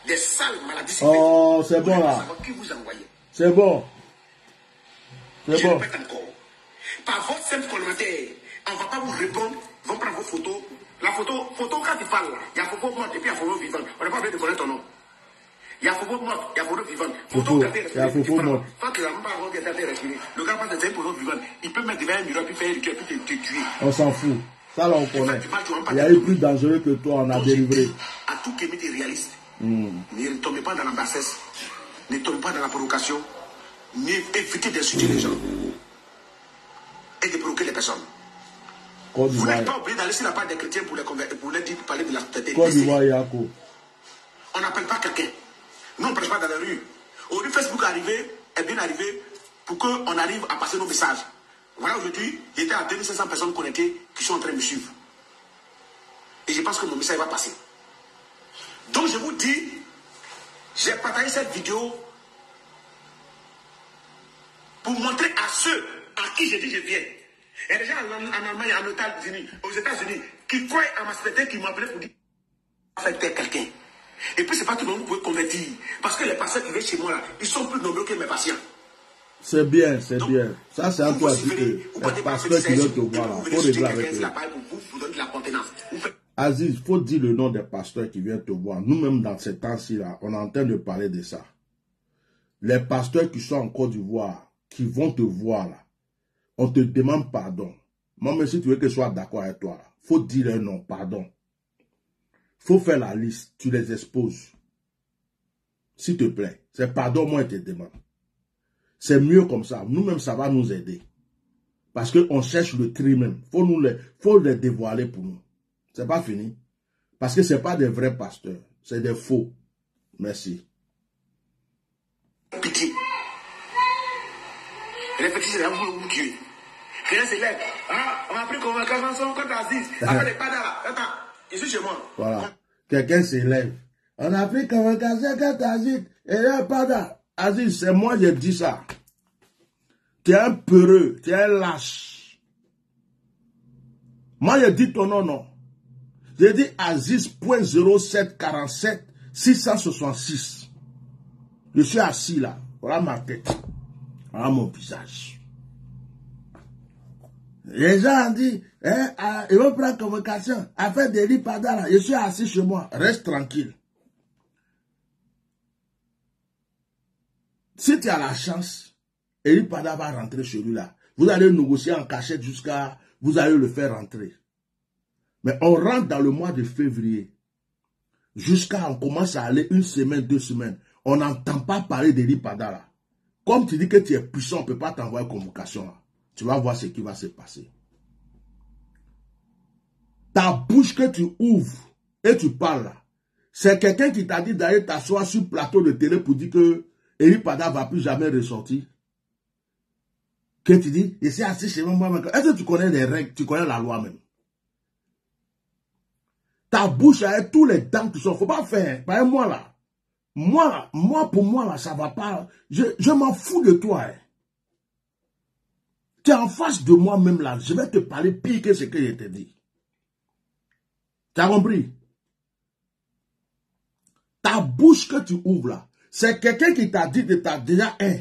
des sales maladies. Oh, c'est bon là. Qui vous envoyez? C'est bon. C'est Je bon. répète encore. Par votre simple commentaire, on ne va pas vous répondre. Ils vont prendre vos photos. La photo quand tu parles là, il y a photo morte et puis il y a photo vivante. On n'a pas besoin de connaître ton nom. Il y a photo morte, il y a photo vivante. Photo gardée, il y a photo morte. Quand tu n'as même pas regardé respirer, le gars passe de une photo vivante. Il peut mettre devant un mur puis faire une puis te tuer. On s'en fout. Ça, là, on connaît. Il y a eu plus dangereux que toi, on a délivré. À tout qui est réaliste, ne tombez pas dans la bassesse, ne tombez pas dans la provocation, évitez d'insulter les gens et de provoquer les personnes. Vous n'êtes pas obligé d'aller sur la part des chrétiens pour les dire, parler de la tête. On n'appelle pas quelqu'un. Nous, on ne prêche pas dans la rue. Aujourd'hui, Facebook est bien arrivé pour qu'on arrive à passer nos messages. Voilà, aujourd'hui, il y a 2500 personnes connectées qui sont en train de me suivre. Et je pense que mon message va passer. Donc, je vous dis, j'ai partagé cette vidéo pour montrer à ceux à qui je dis je viens. Il y a des gens en Allemagne, aux États-Unis, qui croient à ma société, qui m'appellent pour dire affecter quelqu'un. Et puis, c'est pas tout le monde que vous pouvez convertir. Parce que les pasteurs qui viennent chez moi, là, ils sont plus nombreux que mes patients. C'est bien, c'est bien. Ça, c'est un peu ajouté. Les pasteurs qui viennent te voir là. Faut régler avec eux. Aziz, il faut dire le nom des pasteurs qui viennent te voir. Nous-mêmes, dans ces temps-ci, là, on est en train de parler de ça. Les pasteurs qui sont en Côte d'Ivoire, qui vont te voir là, on te demande pardon. Moi, mais si tu veux que je sois d'accord avec toi, il faut dire un nom, pardon. Il faut faire la liste, tu les exposes. S'il te plaît, c'est pardon, moi, je te demande. C'est mieux comme ça. Nous-mêmes, ça va nous aider. Parce qu'on cherche le tri même. Faut les dévoiler pour nous. C'est pas fini. Parce que ce n'est pas des vrais pasteurs. C'est des faux. Merci. Pitié. Répétez, c'est là où vous tuez. Quelqu'un s'élève. Ah, on a pris convocation contre Aziz. Après les padas. Attends, je suis chez moi. Voilà. Quelqu'un s'élève. On a pris convocation contre Aziz. Et là, padas. Aziz, c'est moi qui ai dit ça. Tu es un peureux, tu es un lâche. Moi, j'ai dit ton nom, non. J'ai dit Aziz.0747 666. Je suis assis là. Voilà ma tête. Voilà mon visage. Les gens ont dit, ils vont prendre convocation. Afin de l'Ipada là. Je suis assis chez moi. Reste tranquille. Si tu as la chance, l'Ipada va rentrer chez lui là. Vous allez négocier en cachette jusqu'à... Vous allez le faire rentrer. Mais on rentre dans le mois de février. Jusqu'à on commence à aller 1 semaine, 2 semaines. On n'entend pas parler de l'Ipada là. Comme tu dis que tu es puissant, on ne peut pas t'envoyer convocation là. Tu vas voir ce qui va se passer. Ta bouche que tu ouvres et tu parles là, c'est quelqu'un qui t'a dit d'aller t'asseoir sur le plateau de télé pour dire que l'Ipada ne va plus jamais ressortir. Que tu dis, et c'est assis chez moi. Est-ce que tu connais les règles, tu connais la loi même? Ta bouche avec tous les dents qui sont, faut pas faire. Par exemple, moi là, pour moi là, ça va pas. Je m'en fous de toi. Hein. Tu es en face de moi même là, je vais te parler pire que ce que je t'ai dit. Tu as compris? Ta bouche que tu ouvres là, c'est quelqu'un qui t'a dit que tu as déjà un.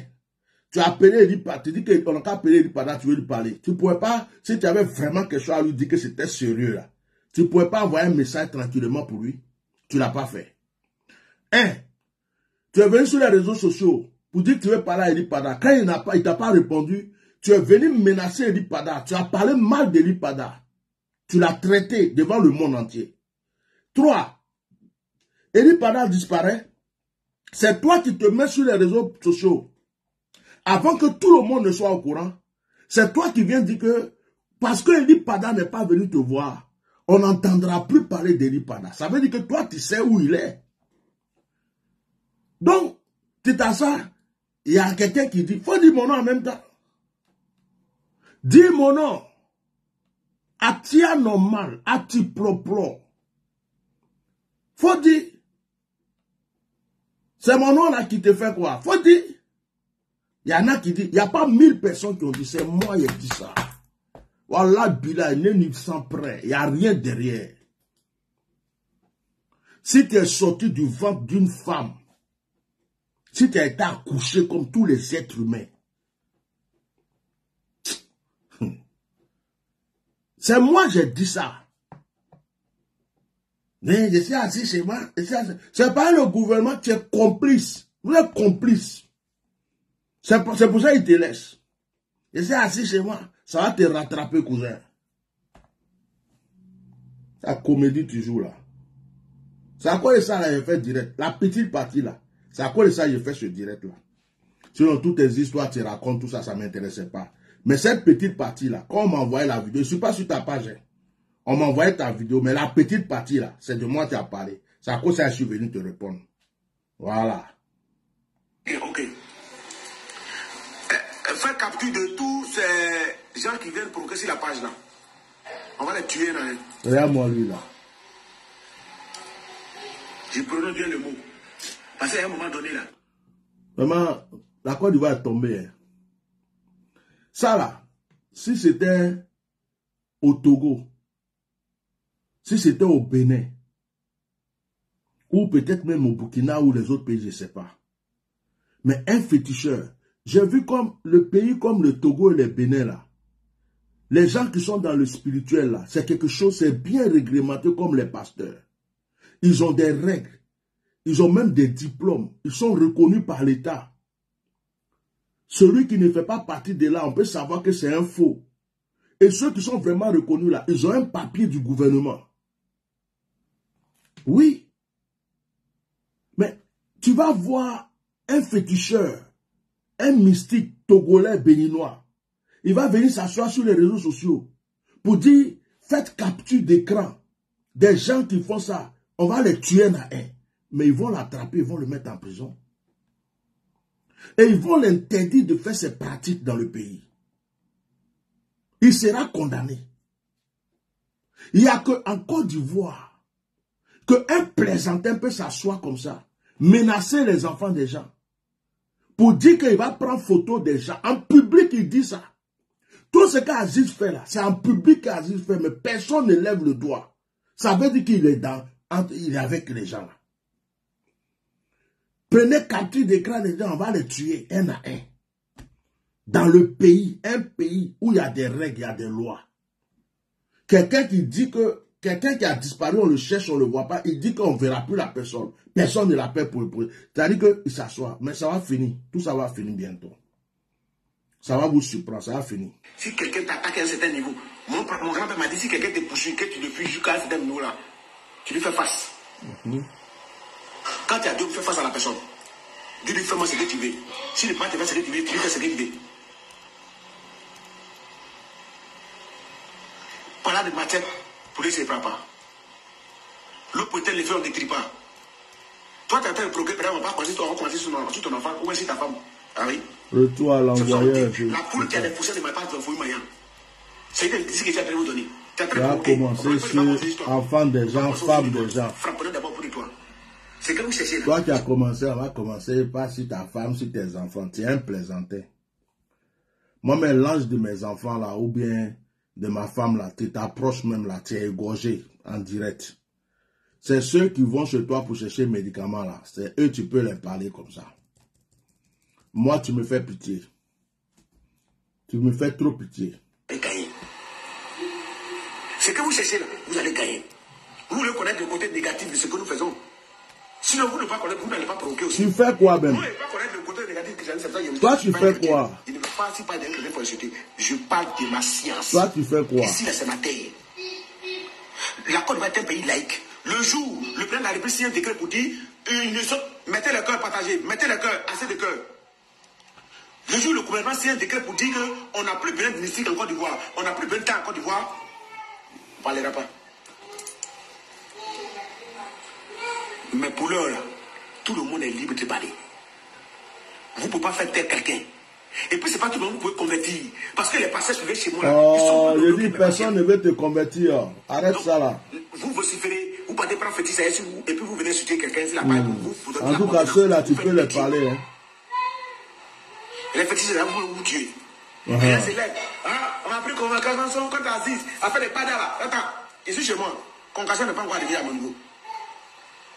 Tu as appelé l'Ipada, tu dis qu'on a appelé l'Ipada, tu veux lui parler. Tu ne pouvais pas, si tu avais vraiment quelque chose à lui dire que c'était sérieux là, tu ne pouvais pas envoyer un message tranquillement pour lui. Tu ne l'as pas fait. Tu es venu sur les réseaux sociaux pour dire que tu veux parler à l'Ipada. Quand il ne t'a pas répondu, tu es venu menacer l'Ipada. Tu as parlé mal de l'Ipada. Tu l'as traité devant le monde entier. 3. l'Ipada disparaît. C'est toi qui te mets sur les réseaux sociaux. Avant que tout le monde ne soit au courant, c'est toi qui viens dire que parce que l'Ipada n'est pas venu te voir, on n'entendra plus parler de l'Ipada. Ça veut dire que toi, tu sais où il est. Donc, tu t'assois, il y a quelqu'un qui dit, faut dire mon nom en même temps. Dis mon nom. Atia normal, ati propre. Faut dire. C'est mon nom là qui te fait quoi? Faut dire. Il y en a qui disent, il n'y a pas 1000 personnes qui ont dit, c'est moi qui ai dit ça. Voilà, Bila, il n'est ni sans prêt, il n'y a rien derrière. Si tu es sorti du ventre d'une femme, si tu as été accouché comme tous les êtres humains, c'est moi qui ai dit ça. Mais je suis assis chez moi, c'est pas le gouvernement qui est complice. Vous êtes complice. C'est pour ça qu'il te laisse. Je suis assis chez moi, ça va te rattraper, cousin. La comédie toujours là. C'est à cause de ça, là, j'ai fait direct. La petite partie là. C'est à cause de ça, j'ai fait ce direct là. Sinon, toutes tes histoires, tu racontes, tout ça, ça ne m'intéressait pas. Mais cette petite partie là, quand on m'a envoyé la vidéo, je ne suis pas sur ta page. Hein. On m'a envoyé ta vidéo, mais la petite partie là, c'est de moi qui as parlé. C'est à cause de ça que je suis venu te répondre. Voilà. Ok. Fais capture de tous ces gens qui viennent provoquer sur la page là. On va les tuer là. Regarde-moi lui là. Je prononce bien le mot. Parce qu'à un moment donné là. Vraiment, la Côte d'Ivoire est tombée. Hein. Ça là, si c'était au Togo, si c'était au Bénin, ou peut-être même au Burkina ou les autres pays, je ne sais pas. Mais un féticheur, j'ai vu comme le pays comme le Togo et le Bénin là, les gens qui sont dans le spirituel là, c'est quelque chose, c'est bien réglementé comme les pasteurs. Ils ont des règles, ils ont même des diplômes, ils sont reconnus par l'État. Celui qui ne fait pas partie de là, on peut savoir que c'est un faux. Et ceux qui sont vraiment reconnus là, ils ont un papier du gouvernement. Oui. Mais tu vas voir un féticheur, un mystique togolais béninois. Il va venir s'asseoir sur les réseaux sociaux pour dire, faites capture d'écran des gens qui font ça. On va les tuer un à un. Mais ils vont l'attraper, ils vont le mettre en prison. Et ils vont l'interdire de faire ses pratiques dans le pays. Il sera condamné. Il n'y a qu'en Côte d'Ivoire qu'un plaisantin peut s'asseoir comme ça, menacer les enfants des gens, pour dire qu'il va prendre photo des gens. En public, il dit ça. Tout ce qu'Aziz fait là, c'est en public qu'Aziz fait, mais personne ne lève le doigt. Ça veut dire qu'il est il est avec les gens là. Prenez capture d'écran des gens, on va les tuer un à un. Dans le pays, un pays où il y a des règles, il y a des lois. Quelqu'un qui dit que, quelqu'un qui a disparu, on le cherche, on ne le voit pas, il dit qu'on ne verra plus la personne. Personne ne l'appelle pour le bruit. C'est-à-dire qu'il s'assoit, mais ça va finir. Tout ça va finir bientôt. Ça va vous surprendre, ça va finir. Si quelqu'un t'attaque à un certain niveau, mon grand-père m'a dit, si quelqu'un te poursuit, que tu le fuis jusqu'à un certain niveau là, tu lui fais face. Quand tu as Dieu, fais face à la personne. Dieu lui fait moi ce que tu veux. Si le pas te fait ce que tu veux, tu lui fais ce que tu veux. Par là de matière, pour lui, ça ne prend pas. L'autre peut-être le fait, on ne décrit pas. Toi, tu as fait le progrès, on va commencer sur ton enfant, ou sur ta femme. Ah oui. Retour à l'envoyeur. La poule qui a les poussières de ma part, tu vas fouiller Mayan. C'est une décision que tu as très vous donner. Tu as très commencé sur enfants des gens, femmes des gens. Frappez d'abord pour toi. C'est que vous cherchez là. Toi qui as commencé, on va commencer pas sur ta femme, sur tes enfants. Tu es un plaisantin. Moi, mais l'ange de mes enfants là, ou bien de ma femme là, tu t'approches même là, tu es égorgé en direct. C'est ceux qui vont chez toi pour chercher médicaments là. C'est eux, tu peux les parler comme ça. Moi, tu me fais pitié. Tu me fais trop pitié. Gagner. Ce que vous cherchez là, vous allez gagner. Vous voulez connaître le côté négatif de ce que nous faisons. Sinon, vous ne pas connaître, vous n'allez pas provoquer aussi. Tu fais quoi, Ben? Vous ne pas connaître le côté négatif que j'allais. Toi, tu fais quoi? Je ne parle pas d'un crédit pour insulter. Je parle de ma science. Toi, tu fais quoi? Ici, là, c'est ma terre. La Côte d'Ivoire est un pays laïque. Le jour, le président de la République signe un décret pour dire mettez le cœur partagé, mettez le cœur, assez de cœur. Le jour, le gouvernement signe un décret pour dire qu'on n'a plus besoin de mystique en Côte d'Ivoire, on n'a plus besoin de temps en Côte d'Ivoire, on ne parlera pas. Mais pour l'heure, là, tout le monde est libre de parler. Vous ne pouvez pas faire taire quelqu'un. Et puis, ce n'est pas tout le monde que vous pouvez convertir. Parce que les pasteurs suivaient chez moi. Là, oh, je dis, personne ne veut te convertir. Arrête. Donc, ça là. Vous vociférez, vous partez prendre fétiche sur vous, et puis vous venez insulter quelqu'un, c'est la paille pour vous. En tout cas, ceux-là, tu peux les parler. Hein. Et les fétiches, là, vous tuez. Rien s'élève. On a pris convocation contre Aziz, a fait des padas là. Attends, ici chez moi, convocation n'est pas encore arrivée à mon niveau.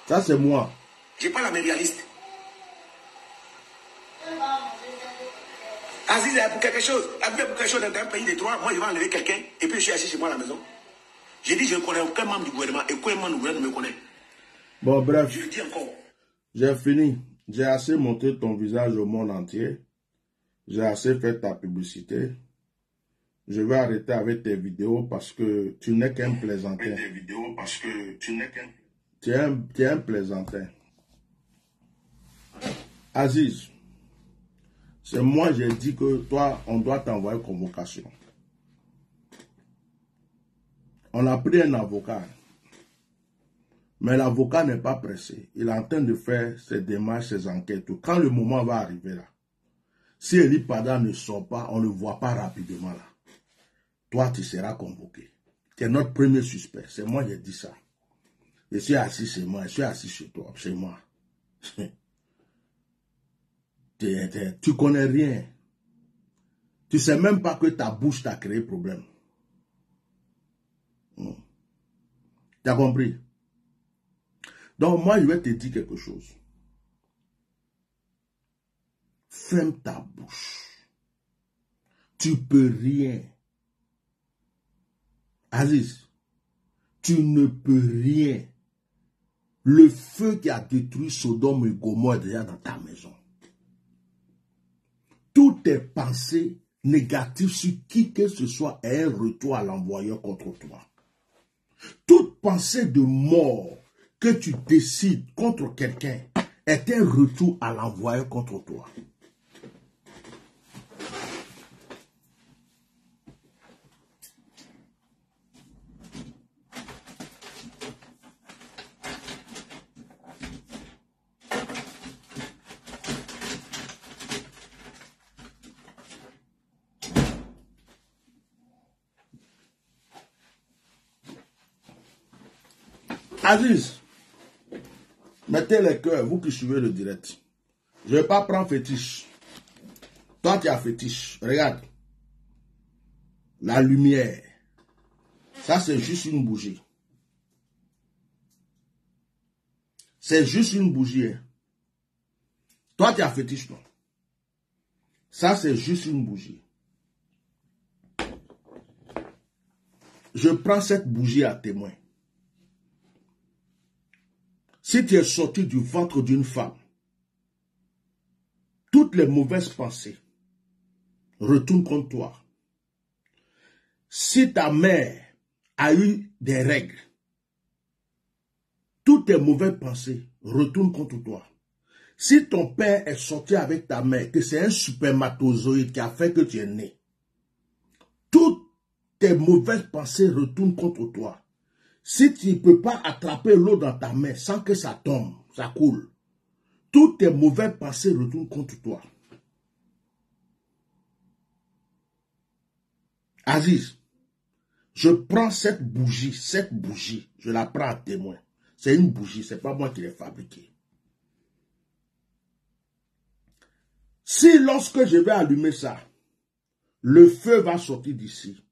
Ça, c'est moi. Je parle à mes réalistes. Aziz est pour quelque chose. Aziz est pour quelque chose dans un pays de droit. Moi, je vais enlever quelqu'un et puis je suis assis chez moi à la maison. J'ai dit, je ne connais aucun membre du gouvernement et aucun membre du gouvernement me connaît. Bon, bref. Je le dis encore. J'ai fini. J'ai assez montré ton visage au monde entier. J'ai assez fait ta publicité. Je vais arrêter avec tes vidéos parce que tu n'es qu'un plaisantin. Tu es un plaisantin. Aziz, c'est moi j'ai dit que toi, on doit t'envoyer convocation. On a pris un avocat. Mais l'avocat n'est pas pressé. Il est en train de faire ses démarches, ses enquêtes. Quand le moment va arriver là, si Eli Pada ne sort pas, on ne le voit pas rapidement là. Toi, tu seras convoqué. Tu es notre premier suspect. C'est moi qui ai dit ça. Je suis assis chez moi. Je suis assis chez toi, chez moi. Tu connais rien. Tu sais même pas que ta bouche t'a créé problème. Tu as compris? Donc moi, je vais te dire quelque chose. Ferme ta bouche. Tu peux rien. Aziz, tu ne peux rien. Le feu qui a détruit Sodome et Gomorrhe est déjà dans ta maison. Toutes tes pensées négatives sur qui que ce soit est un retour à l'envoyeur contre toi. Toute pensée de mort que tu décides contre quelqu'un est un retour à l'envoyeur contre toi. Aziz, mettez les cœurs, vous qui suivez le direct. Je ne vais pas prendre fétiche. Toi, tu as fétiche. Regarde. La lumière. Ça, c'est juste une bougie. C'est juste une bougie. Toi, tu as fétiche, non? Ça, c'est juste une bougie. Je prends cette bougie à témoin. Si tu es sorti du ventre d'une femme, toutes les mauvaises pensées retournent contre toi. Si ta mère a eu des règles, toutes tes mauvaises pensées retournent contre toi. Si ton père est sorti avec ta mère, que c'est un spermatozoïde qui a fait que tu es né, toutes tes mauvaises pensées retournent contre toi. Si tu ne peux pas attraper l'eau dans ta main sans que ça tombe, ça coule, toutes tes mauvaises pensées retournent contre toi. Aziz, je prends cette bougie, je la prends à témoin. C'est une bougie, ce n'est pas moi qui l'ai fabriquée. Si lorsque je vais allumer ça, le feu va sortir d'ici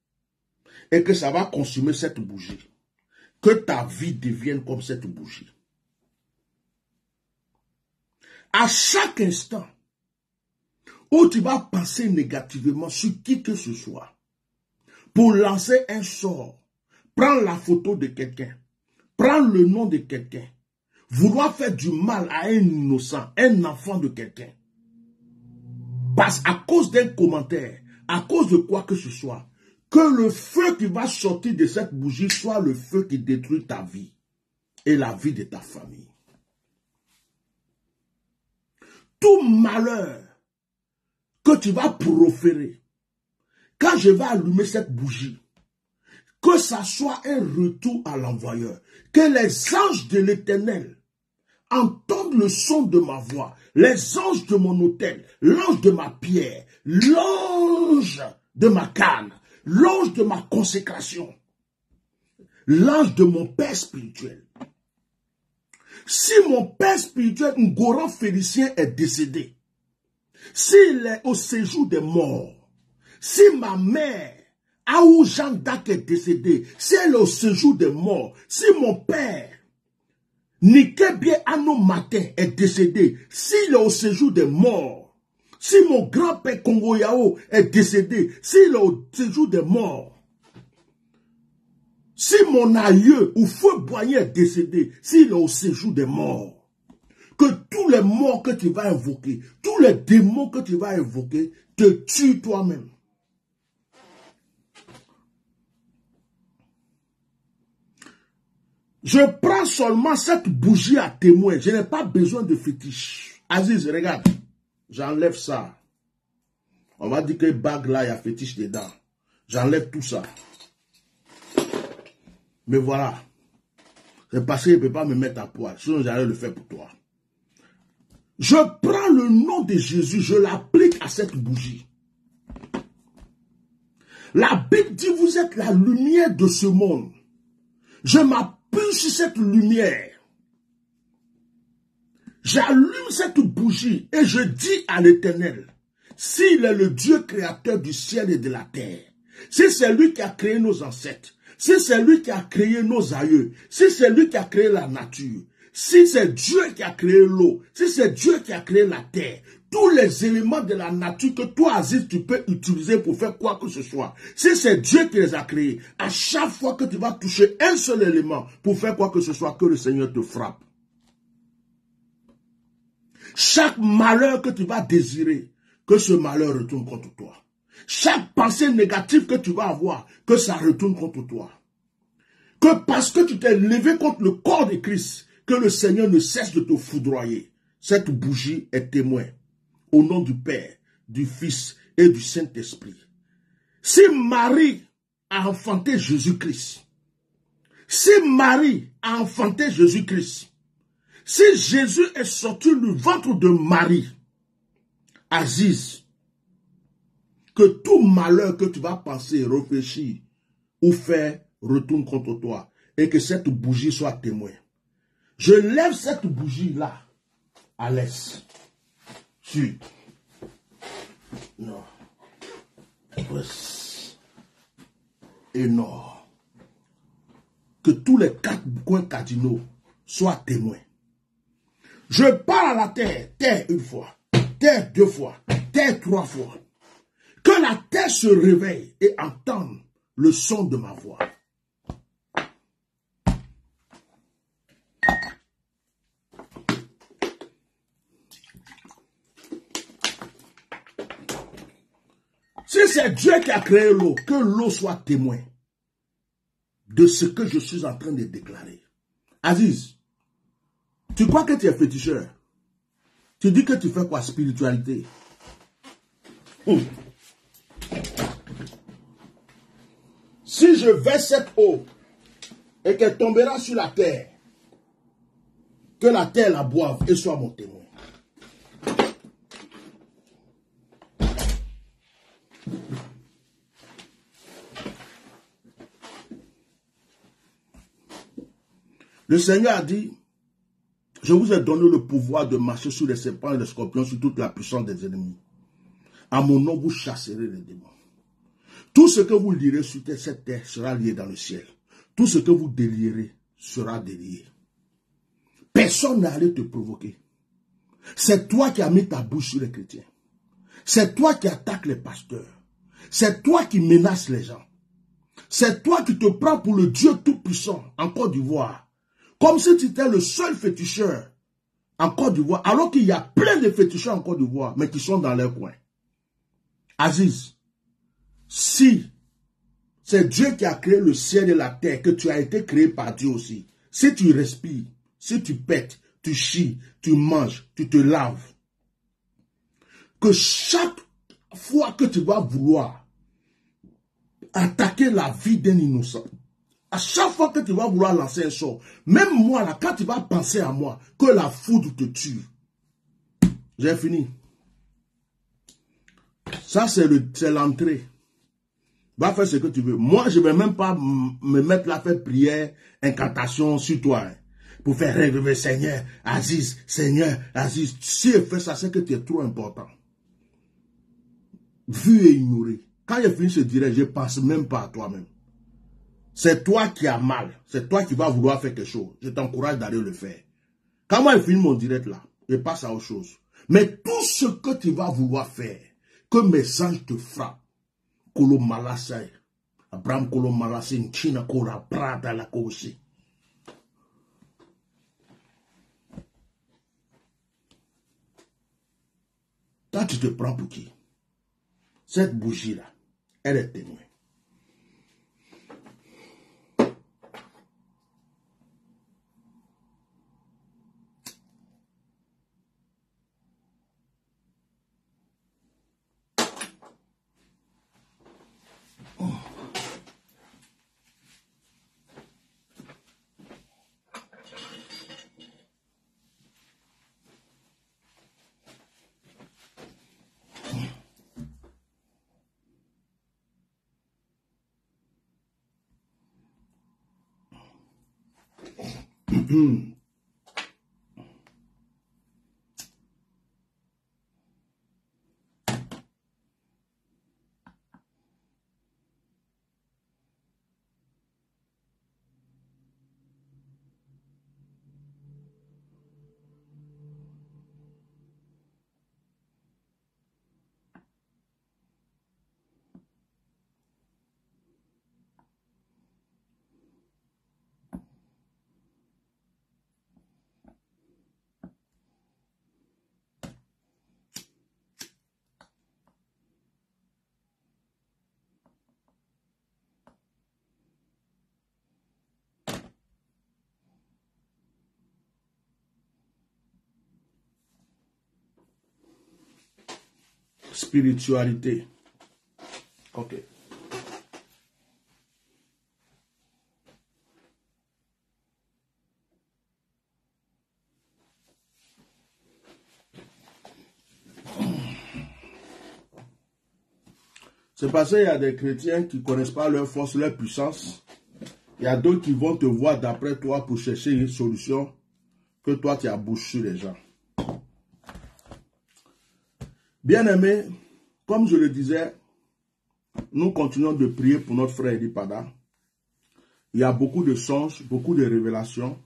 et que ça va consumer cette bougie, que ta vie devienne comme cette bougie. À chaque instant où tu vas penser négativement sur qui que ce soit, pour lancer un sort, prendre la photo de quelqu'un, prendre le nom de quelqu'un, vouloir faire du mal à un innocent, un enfant de quelqu'un, parce à cause d'un commentaire, à cause de quoi que ce soit, que le feu qui va sortir de cette bougie soit le feu qui détruit ta vie et la vie de ta famille. Tout malheur que tu vas proférer, quand je vais allumer cette bougie, que ça soit un retour à l'envoyeur, que les anges de l'Éternel entendent le son de ma voix, les anges de mon autel, l'ange de ma pierre, l'ange de ma canne, l'ange de ma consécration, l'ange de mon père spirituel. Si mon père spirituel, Ngoran Félicien, est décédé, s'il est au séjour des morts, si ma mère, Aou Jeanne d'Arc, est décédée, si elle est au séjour des morts, si mon père, Nikebie Ano Matin, est décédé, s'il est au séjour des morts, si mon grand-père Congo Yao est décédé, s'il est au séjour des morts, si mon aïeux ou Feu Boignet est décédé, s'il est au séjour des morts, que tous les morts que tu vas invoquer, tous les démons que tu vas invoquer, te tuent toi-même. Je prends seulement cette bougie à témoin. Je n'ai pas besoin de fétiche. Aziz, regarde. J'enlève ça. On va dire que bague là, il y a fétiche dedans. J'enlève tout ça. Mais voilà. C'est parce qu'il ne peut pas me mettre à poil. Sinon, j'allais le faire pour toi. Je prends le nom de Jésus. Je l'applique à cette bougie. La Bible dit, vous êtes la lumière de ce monde. Je m'appuie sur cette lumière. J'allume cette bougie et je dis à l'Éternel, s'il est le Dieu créateur du ciel et de la terre, si c'est lui qui a créé nos ancêtres, si c'est lui qui a créé nos aïeux, si c'est lui qui a créé la nature, si c'est Dieu qui a créé l'eau, si c'est Dieu qui a créé la terre, tous les éléments de la nature que toi, Aziz, tu peux utiliser pour faire quoi que ce soit. Si c'est Dieu qui les a créés, à chaque fois que tu vas toucher un seul élément pour faire quoi que ce soit, que le Seigneur te frappe. Chaque malheur que tu vas désirer, que ce malheur retourne contre toi. Chaque pensée négative que tu vas avoir, que ça retourne contre toi. Que parce que tu t'es levé contre le corps de Christ, que le Seigneur ne cesse de te foudroyer. Cette bougie est témoin. Au nom du Père, du Fils et du Saint-Esprit. Si Marie a enfanté Jésus-Christ, si Marie a enfanté Jésus-Christ, si Jésus est sorti du ventre de Marie, Aziz, que tout malheur que tu vas penser, réfléchir ou faire retourne contre toi et que cette bougie soit témoin. Je lève cette bougie-là à l'est, sud, nord, ouest et nord. Que tous les 4 coins cardinaux soient témoins. Je parle à la terre, terre une fois, terre 2 fois, terre 3 fois. Que la terre se réveille et entende le son de ma voix. Si c'est Dieu qui a créé l'eau, que l'eau soit témoin de ce que je suis en train de déclarer. Aziz, tu crois que tu es féticheur? Tu dis que tu fais quoi? Spiritualité. Si je verse cette eau et qu'elle tombera sur la terre, que la terre la boive et soit mon témoin. Le Seigneur a dit, je vous ai donné le pouvoir de marcher sur les serpents et les scorpions, sur toute la puissance des ennemis. À mon nom, vous chasserez les démons. Tout ce que vous lirez sur cette terre sera lié dans le ciel. Tout ce que vous délierez sera délié. Personne n'a allé te provoquer. C'est toi qui as mis ta bouche sur les chrétiens. C'est toi qui attaques les pasteurs. C'est toi qui menaces les gens. C'est toi qui te prends pour le Dieu tout-puissant en Côte d'Ivoire. Comme si tu étais le seul féticheur en Côte d'Ivoire, alors qu'il y a plein de féticheurs en Côte d'Ivoire, mais qui sont dans leur coin. Aziz, si c'est Dieu qui a créé le ciel et la terre, que tu as été créé par Dieu aussi, si tu respires, si tu pètes, tu chies, tu manges, tu te laves, que chaque fois que tu vas vouloir attaquer la vie d'un innocent, à chaque fois que tu vas vouloir lancer un sort, même moi là, quand tu vas penser à moi, que la foudre te tue. J'ai fini. Ça c'est l'entrée. Va faire ce que tu veux. Moi, je ne vais même pas me mettre là, faire prière, incantation sur toi. Hein, pour faire rêver Seigneur, Aziz, Seigneur, Aziz. Si elle fait ça, c'est que tu es trop important. Vu et ignoré. Quand il finit, je dirais, je ne pense même pas à toi-même. C'est toi qui as mal. C'est toi qui vas vouloir faire quelque chose. Je t'encourage d'aller le faire. Quand moi, je finis mon direct là, je passe à autre chose. Mais tout ce que tu vas vouloir faire, que mes anges te frappent, Kolo Malasai, Abraham Kolo Malasai, China Kora Prada la Kosi. Toi, tu te prends pour qui? Cette bougie-là, elle est témoin. Spiritualité. Ok. C'est parce qu'il y a des chrétiens qui ne connaissent pas leur force, leur puissance. Il y a d'autres qui vont te voir d'après toi pour chercher une solution que toi tu as bouché les gens. Bien-aimés, comme je le disais, nous continuons de prier pour notre frère Eli Pada. Il y a beaucoup de songes, beaucoup de révélations.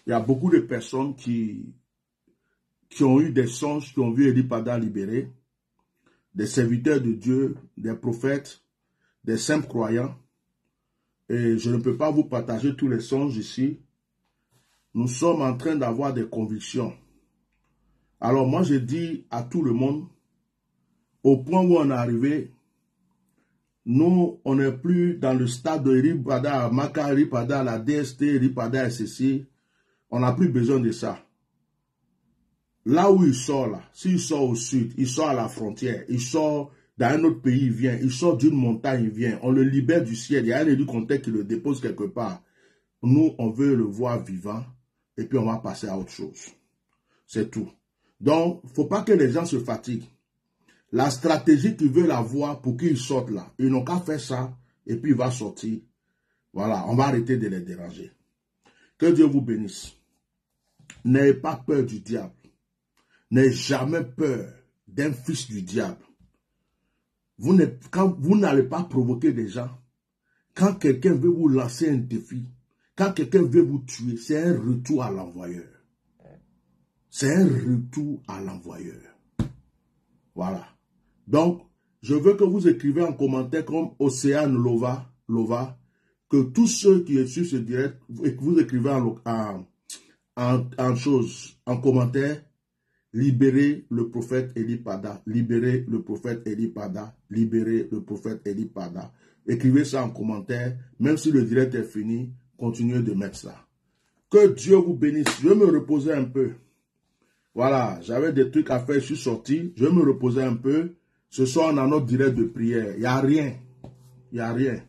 Il y a beaucoup de personnes qui ont eu des songes, qui ont vu Eli Pada libéré. Des serviteurs de Dieu, des prophètes, des simples croyants. Et je ne peux pas vous partager tous les songes ici. Nous sommes en train d'avoir des convictions. Alors moi, je dis à tout le monde, au point où on est arrivé, nous, on n'est plus dans le stade de Eli Pada, Maka Eli Pada, la DST, Eli Pada, SCC. On n'a plus besoin de ça. Là où il sort, là, s'il sort au sud, il sort à la frontière, il sort dans un autre pays, il vient, il sort d'une montagne, il vient, on le libère du ciel, il y a un élu contexte qui le dépose quelque part. Nous, on veut le voir vivant, et puis on va passer à autre chose. C'est tout. Donc, il ne faut pas que les gens se fatiguent. La stratégie qu'ils veulent avoir pour qu'ils sortent là, ils n'ont qu'à faire ça, et puis il va sortir. Voilà, on va arrêter de les déranger. Que Dieu vous bénisse. N'ayez pas peur du diable. N'ayez jamais peur d'un fils du diable. Quand vous n'allez pas provoquer des gens, quand quelqu'un veut vous lancer un défi, quand quelqu'un veut vous tuer, c'est un retour à l'envoyeur. C'est un retour à l'envoyeur. Voilà. Donc, je veux que vous écrivez en commentaire comme Océane Lova, que tous ceux qui sont sur ce direct, vous écrivez en commentaire, libérez le prophète Eli Pada, libérez le prophète Eli Pada, libérez le prophète Eli Pada. Écrivez ça en commentaire, même si le direct est fini, continuez de mettre ça. Que Dieu vous bénisse. Je vais me reposer un peu. Voilà, j'avais des trucs à faire, je suis sorti, je vais me reposer un peu. Ce soir, on a notre direct de prière. Il n'y a rien. Il n'y a rien.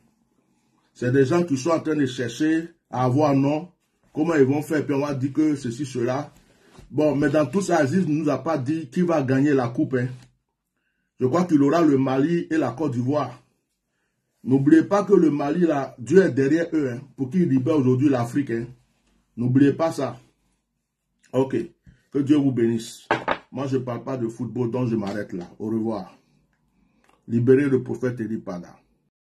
C'est des gens qui sont en train de chercher à avoir non. Comment ils vont faire, puis on va dire que ceci, cela. Bon, mais dans tout ça, Aziz ne nous a pas dit qui va gagner la coupe. Hein. Je crois qu'il aura le Mali et la Côte d'Ivoire. N'oubliez pas que le Mali, là, Dieu est derrière eux, hein, pour qu'ils libèrent aujourd'hui l'Afrique. Hein. N'oubliez pas ça. Ok. Que Dieu vous bénisse. Moi, je ne parle pas de football, donc je m'arrête là. Au revoir. Libérez le prophète Eli Pada.